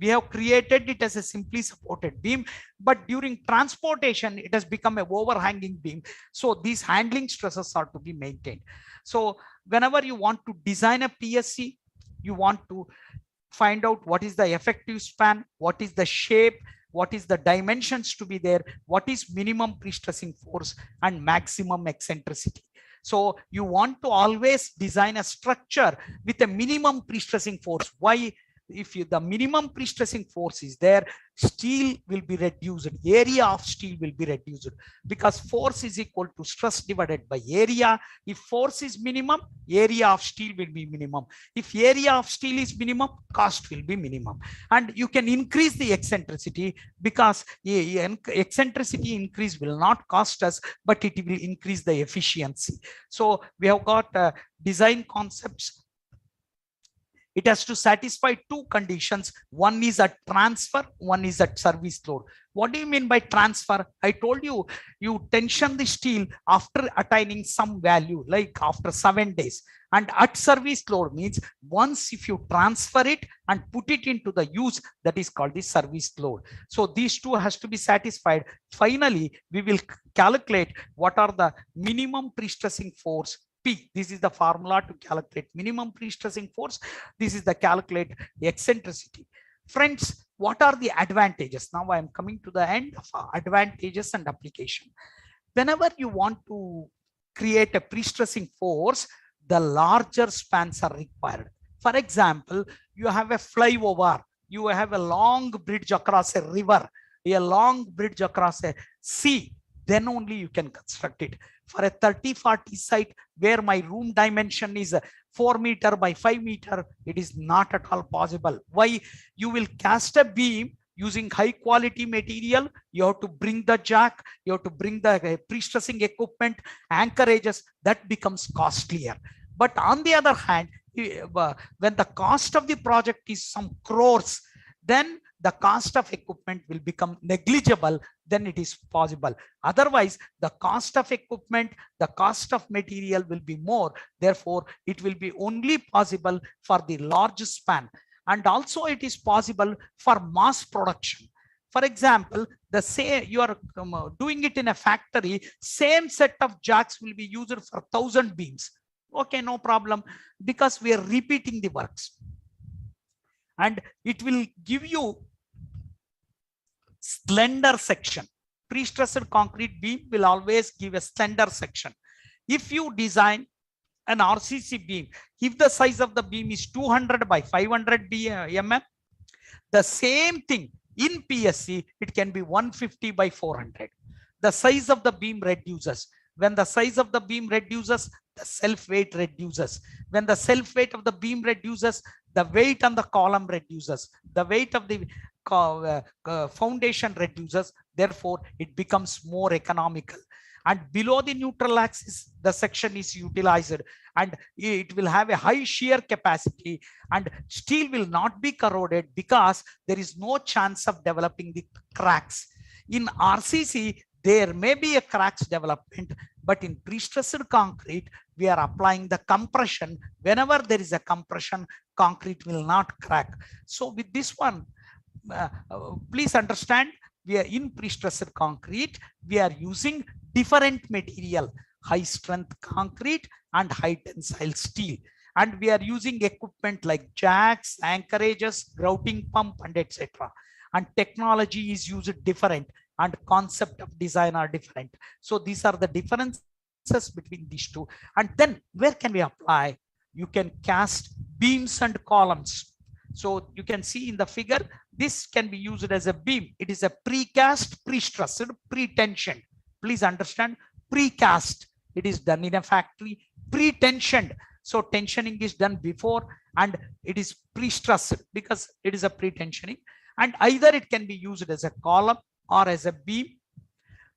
[SPEAKER 2] We have created it as a simply supported beam, but during transportation it has become a overhanging beam. So these handling stresses are to be maintained. So whenever you want to design a PSC, you want to find out what is the effective span, what is the shape, what is the dimensions to be there, what is minimum pre-stressing force and maximum eccentricity. So you want to always design a structure with a minimum pre-stressing force. Why? If the minimum pre-stressing force is there, steel will be reduced, area of steel will be reduced, because force is equal to stress divided by area. If force is minimum, area of steel will be minimum. If area of steel is minimum, cost will be minimum. And you can increase the eccentricity, because eccentricity increase will not cost us, but it will increase the efficiency. So we have got design concepts. It has to satisfy two conditions. One is at transfer, one is at service load. What do you mean by transfer? I told you, you tension the steel after attaining some value, like after 7 days. And at service load means once if you transfer it and put it into the use, that is called the service load. So these two has to be satisfied. Finally, we will calculate what are the minimum pre-stressing force. P. This is the formula to calculate minimum pre-stressing force. This is the calculate eccentricity. Friends, what are the advantages? Now I am coming to the end of advantages and application. Whenever you want to create a pre-stressing force, the larger spans are required. For example, you have a flyover, you have a long bridge across a river, a long bridge across a sea, then only you can construct it. For a 30-40 site where my room dimension is 4 meter by 5 meter, it is not at all possible. Why? You will cast a beam using high quality material. You have to bring the jack, you have to bring the pre-stressing equipment, anchorages, that becomes costlier. But on the other hand, when the cost of the project is some crores, then the cost of equipment will become negligible, then it is possible. Otherwise, the cost of equipment, the cost of material will be more. Therefore, it will be only possible for the large span. And also it is possible for mass production. For example, you are doing it in a factory, same set of jacks will be used for 1,000 beams. Okay, no problem, because we are repeating the works. And it will give you slender section. Pre-stressed concrete beam will always give a slender section. If you design an RCC beam, if the size of the beam is 200 by 500 mm, the same thing in PSC, it can be 150 by 400. The size of the beam reduces. When the size of the beam reduces, the self weight reduces. When the self weight of the beam reduces, the weight on the column reduces. The weight of the foundation reduces. Therefore, it becomes more economical. And below the neutral axis, the section is utilized, and it will have a high shear capacity, and steel will not be corroded because there is no chance of developing the cracks. In RCC, there may be a cracks development, but in pre-stressed concrete, we are applying the compression. Whenever there is a compression, concrete will not crack. So with this one, please understand, we are in pre-stressed concrete, we are using different material, high strength concrete and high tensile steel. And we are using equipment like jacks, anchorages, grouting pump, and etc. And technology is used different, and concept of design are different. So these are the differences between these two. And then where can we apply? You can cast beams and columns. So you can see in the figure, this can be used as a beam. It is a precast, pre-stressed, pre-tensioned. Please understand, precast, it is done in a factory. Pre-tensioned, so tensioning is done before, and it is pre-stressed because it is a pre-tensioning. And either it can be used as a column or as a beam.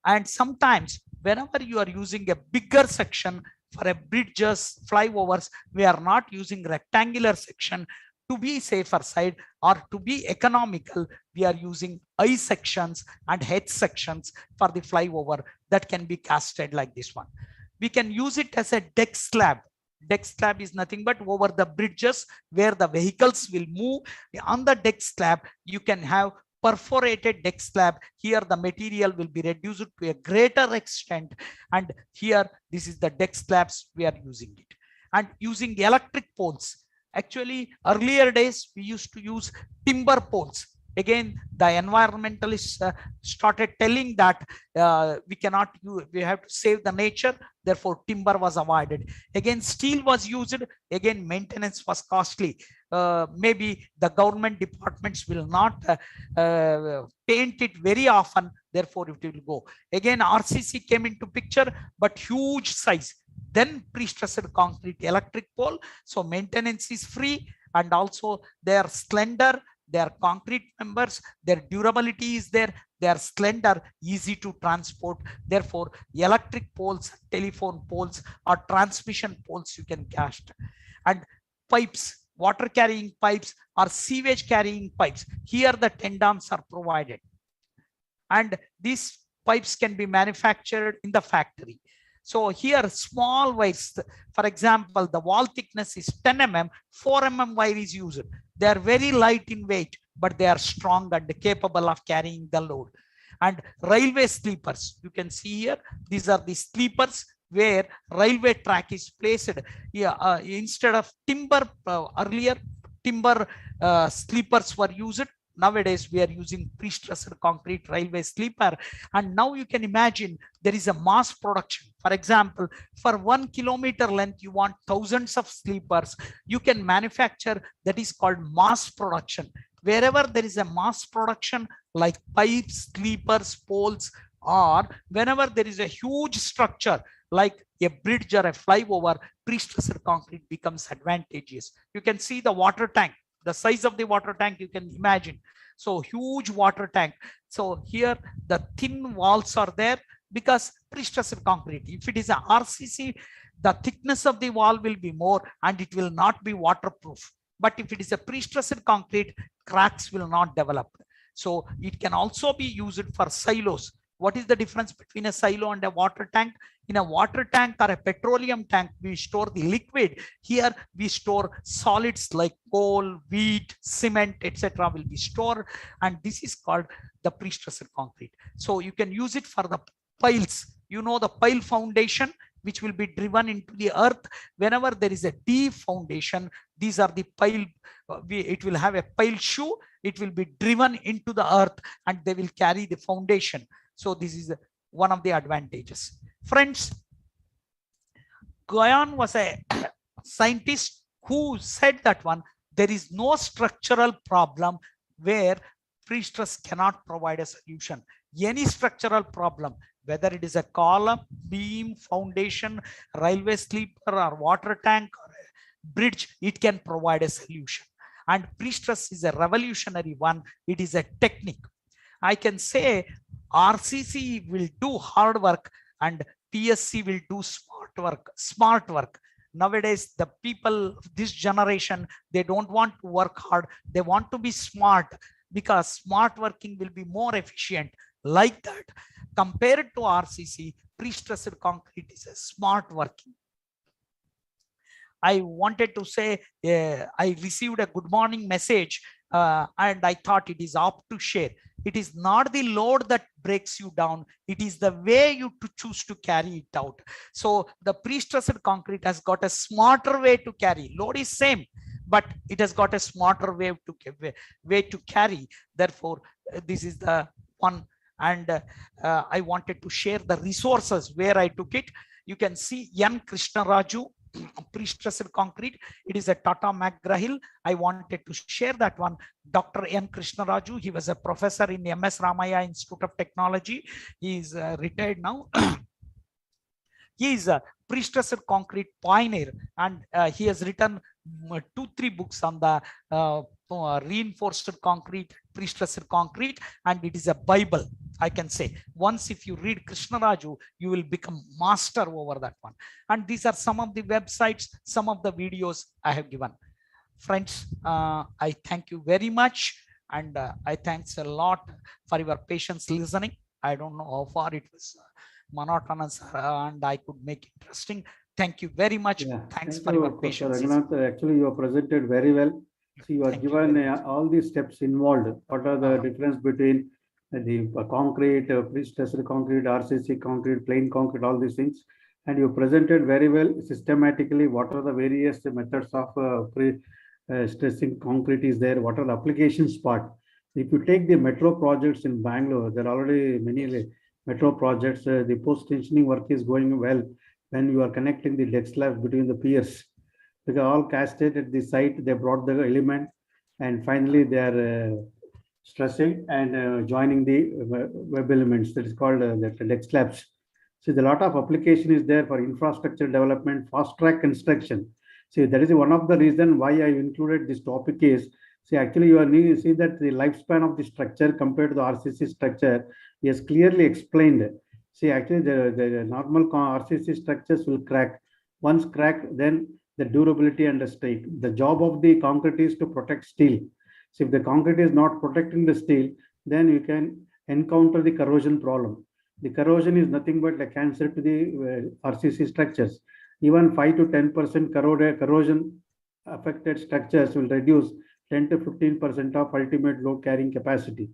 [SPEAKER 2] And sometimes whenever you are using a bigger section for a bridges, flyovers, we are not using rectangular section. To be safer side or to be economical, we are using I sections and H sections for the flyover that can be casted like this one. We can use it as a deck slab. Deck slab is nothing but over the bridges where the vehicles will move. On the deck slab, you can have perforated deck slab. Here the material will be reduced to a greater extent, and here this is the deck slabs we are using it. And using electric poles. Actually, earlier days we used to use timber poles. Again, the environmentalists started telling that we cannot use, we have to save the nature. Therefore, timber was avoided. Again, steel was used. Again, maintenance was costly. Maybe the government departments will not paint it very often. Therefore, it will go. Again, RCC came into picture, but huge size. Then pre-stressed concrete electric pole. So maintenance is free, and also they are slender. They are concrete members. Their durability is there. They are slender, easy to transport. Therefore, electric poles, telephone poles, or transmission poles you can cast. And pipes, water carrying pipes or sewage carrying pipes. Here the tendons are provided. And these pipes can be manufactured in the factory. So here small wires, for example, the wall thickness is 10 mm, 4 mm wire is used. They are very light in weight, but they are strong and capable of carrying the load. And railway sleepers, you can see here, these are the sleepers where railway track is placed. Yeah, instead of timber, earlier timber sleepers were used. Nowadays, we are using pre-stressed concrete railway sleeper. And now you can imagine there is a mass production. For example, for 1 kilometer length, you want thousands of sleepers. You can manufacture, that is called mass production. Wherever there is a mass production like pipes, sleepers, poles, or whenever there is a huge structure like a bridge or a flyover, pre-stressed concrete becomes advantageous. You can see the water tank. The size of the water tank you can imagine. So huge water tank. So here the thin walls are there because pre-stressed concrete. If it is a RCC, the thickness of the wall will be more and it will not be waterproof. But if it is a pre-stressed concrete, cracks will not develop. So it can also be used for silos. What is the difference between a silo and a water tank? In a water tank or a petroleum tank, we store the liquid. Here we store solids like coal, wheat, cement, etc. will be stored. And this is called the pre-stressed concrete. So you can use it for the piles. You know the pile foundation. which will be driven into the earth. Whenever there is a deep foundation, these are the pile, it will have a pile shoe, it will be driven into the earth and they will carry the foundation. So this is one of the advantages. Friends, Goyan was a scientist who said that there is no structural problem where Prestressed cannot provide a solution. Any structural problem, whether it is a column, beam, foundation, railway sleeper, or water tank, or a bridge, it can provide a solution. And Prestressed is a revolutionary one. It is a technique. I can say RCC will do hard work and PSC will do smart work. Nowadays, the people, this generation, they don't want to work hard. They want to be smart, because smart working will be more efficient. Like that, compared to RCC, Prestressed concrete is a smart working. I wanted to say, I received a good morning message and I thought it is up to share. It is not the load that breaks you down. It is the way you choose to carry it out. So the Prestressed concrete has got a smarter way to carry. Load is same, but it has got a smarter way to carry. Therefore, this is the one. And I wanted to share the resources where I took it. You can see N. Krishna Raju, Prestressed concrete. It is a Tata McGraw-Hill. I wanted to share that one. Dr. N. Krishna Raju, he was a professor in MS Ramaya Institute of Technology. He is retired now. He is a Prestressed concrete pioneer, and he has written 2-3 books on the reinforced concrete, Prestressed concrete, and it is a Bible, I can say. Once if you read Krishna Raju, you will become master over that one. And these are some of the websites, some of the videos I have given. Friends, I thank you very much, and I thanks a lot for your patience listening. I don't know how far it was monotonous and I could make interesting. Thank you very much.
[SPEAKER 1] Yeah,
[SPEAKER 2] Thanks
[SPEAKER 1] thank
[SPEAKER 2] for
[SPEAKER 1] you,
[SPEAKER 2] your patience.
[SPEAKER 1] Ranganath. Actually, you have presented very well. So you are
[SPEAKER 2] Thank you
[SPEAKER 1] given
[SPEAKER 2] very much.
[SPEAKER 1] all the steps involved. What are the difference between the concrete, Prestressed concrete, RCC concrete, plain concrete, all these things. And you presented very well systematically what are the various methods of stressing concrete is there, what are the applications part. If you take the metro projects in Bangalore, there are already many metro projects. The post-tensioning work is going well when you are connecting the deck slabs between the piers. Because all casted at the site, they brought the element, and finally they are stressing and joining the web elements. That is called the deck slabs. So the lot of application is there for infrastructure development, fast track construction. See, that is one of the reason why I included this topic is, see, actually you are see that the lifespan of the structure compared to the RCC structure is clearly explained. See, actually the normal RCC structures will crack. Once cracked, then the durability and the strength. The job of the concrete is to protect steel. So if the concrete is not protecting the steel, then you can encounter the corrosion problem. The corrosion is nothing but a cancer to the RCC structures. Even 5 to 10% corrosion affected structures will reduce 10 to 15% of ultimate load carrying capacity.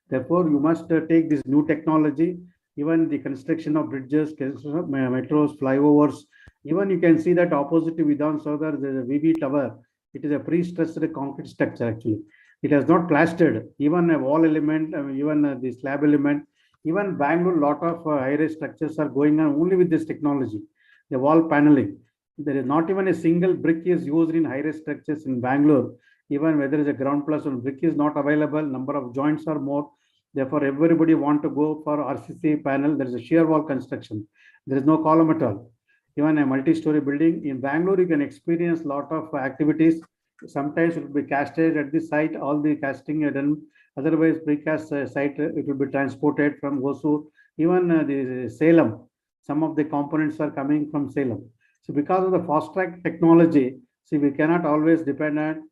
[SPEAKER 1] Therefore, you must take this new technology, even the construction of bridges, construction of metros, flyovers. Even you can see that opposite to Vidhan Sagar, the VV Tower, it is a pre-stressed concrete structure actually. It has not plastered, even a wall element, even the slab element. Even Bangalore, lot of high-rise structures are going on only with this technology. The wall paneling. There is not even a single brick is used in high-rise structures in Bangalore. Even whether it's a ground plus one brick is not available, number of joints are more. Therefore, everybody want to go for RCC panel. There is a shear wall construction. There is no column at all. Even a multi-story building in Bangalore, you can experience lot of activities. Sometimes it will be casted at the site. All the casting are done. Otherwise, precast site it will be transported from Hosur. Even the Salem, some of the components are coming from Salem. So because of the fast track technology, see, we cannot always depend on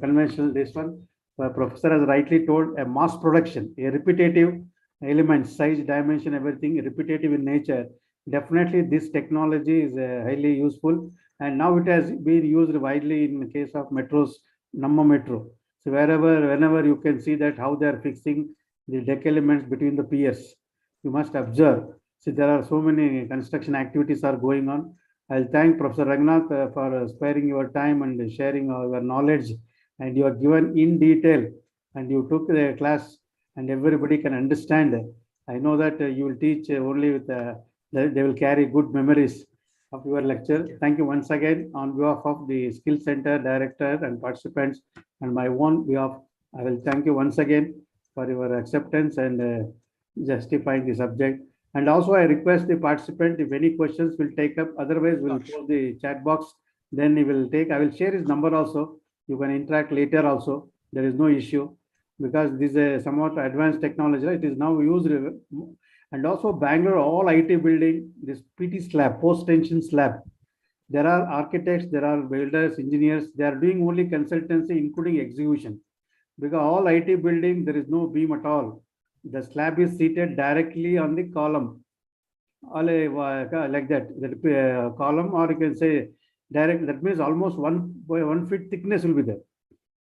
[SPEAKER 1] conventional this one. The professor has rightly told a mass production, a repetitive element, size, dimension, everything repetitive in nature. Definitely this technology is highly useful, and now it has been used widely in the case of metros, Namma Metro. So whenever you can see that how they are fixing the deck elements between the piers, you must observe. See, there are so many construction activities are going on. I'll thank Professor Ranganath for sparing your time and sharing your knowledge, and you are given in detail, and you took the class and everybody can understand. I know that you will teach only with, they will carry good memories of your lecture. Thank you once again on behalf of the Skill Center Director and participants and my own behalf. I will thank you once again for your acceptance and justifying the subject. And also I request the participant, if any questions will take up, otherwise we'll close the chat box, then he will take, I will share his number also. You can interact later also. There is no issue because this is a somewhat advanced technology. It is now used. And also Bangalore, all IT building, this PT slab, post-tension slab. There are architects, there are builders, engineers, they are doing only consultancy, including execution. Because all IT building, there is no beam at all. The slab is seated directly on the column, all like that column, or you can say direct. That means almost 1 feet thickness will be there.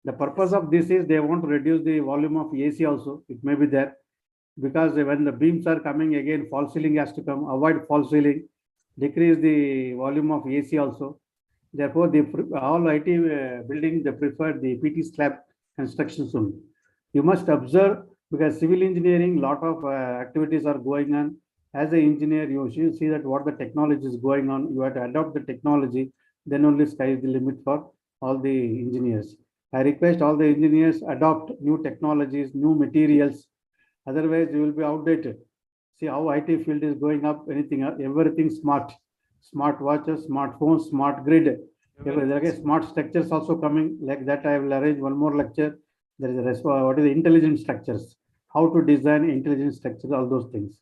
[SPEAKER 1] The purpose of this is they want to reduce the volume of AC also. It may be there because when the beams are coming again, false ceiling has to come. Avoid false ceiling, decrease the volume of AC also. Therefore, all IT buildings they prefer the PT slab constructions only. You must observe. Because civil engineering, lot of activities are going on. As an engineer, you should see that what the technology is going on. You have to adopt the technology. Then only sky is the limit for all the engineers. I request all the engineers adopt new technologies, new materials. Otherwise, you will be outdated. See how IT field is going up. Everything smart. Smart watches, smartphones, smart grid. Smart structures also coming. Like that, I will arrange one more lecture. There is what is the intelligent structures, how to design intelligent structures, all those things.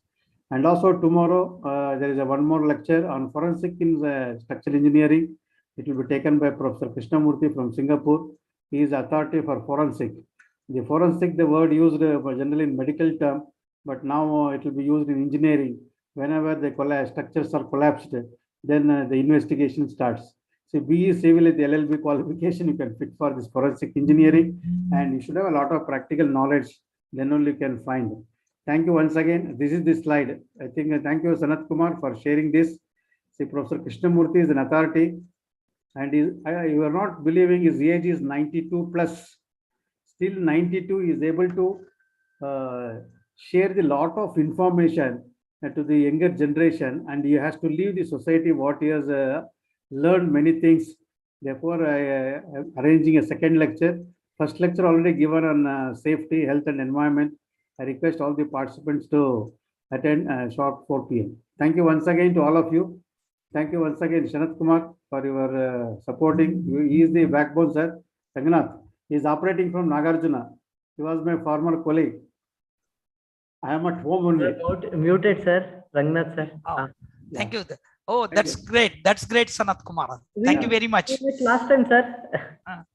[SPEAKER 1] And also tomorrow there is one more lecture on forensic in structural engineering. It will be taken by Professor Krishnamurthy from Singapore. He is authority for forensic. The forensic, the word used generally in medical term, but now it will be used in engineering. Whenever the structures are collapsed, then the investigation starts. So BE Civil with the LLB qualification, you can fit for this forensic engineering, and you should have a lot of practical knowledge, then only you can find. Thank you once again. This is the slide. I think thank you Sanat Kumar for sharing this. See, Professor Krishnamurthy is an authority, and you are not believing his age is 92 plus. Still 92 is able to share the lot of information to the younger generation, and he has to leave the society what he has learned many things. Therefore, I am arranging a second lecture. First lecture already given on safety, health and environment. I request all the participants to attend sharp 4 p.m. Thank you once again to all of you. Thank you once again, Sanat Kumar, for your supporting. He is the backbone, sir. Ranganath, he is operating from Nagarjuna. He was my former colleague. I am at home only.
[SPEAKER 4] Muted, sir. Ranganath, sir.
[SPEAKER 2] Oh, thank you. Oh, that's great. That's great, Sanat Kumar. Thank you very much.
[SPEAKER 4] Last time, sir.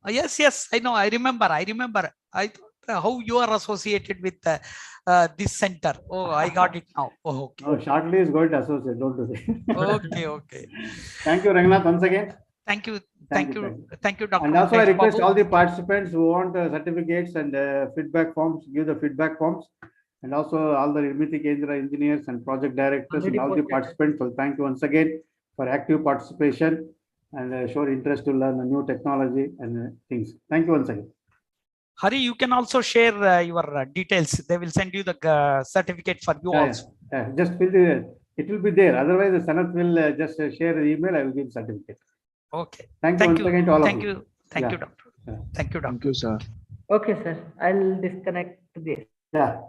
[SPEAKER 2] Yes, I know. I remember. I thought how you are associated with this center. Oh, I got it now. Oh, okay.
[SPEAKER 1] Oh, shortly is going to associate. Don't do that.
[SPEAKER 2] Okay.
[SPEAKER 1] Thank you, Ranganath, once again.
[SPEAKER 2] Thank you, Dr.
[SPEAKER 1] And also, I request all the participants who want certificates and feedback forms, give the feedback forms. And also all the arithmetic engineers and project directors and all the participants. So thank you once again for active participation and show interest to learn the new technology and things. Thank you once again.
[SPEAKER 2] Hari, you can also share your details. They will send you the certificate for you also.
[SPEAKER 1] Yeah. Just fill it will be there. Otherwise, the Sanat will just share the email. I will give certificate.
[SPEAKER 2] Okay.
[SPEAKER 1] Thank you once again to all of you.
[SPEAKER 2] Thank you, Doctor. Thank you, Doctor.
[SPEAKER 9] Thank you, sir.
[SPEAKER 4] Okay, sir. I'll disconnect this.
[SPEAKER 1] Yeah.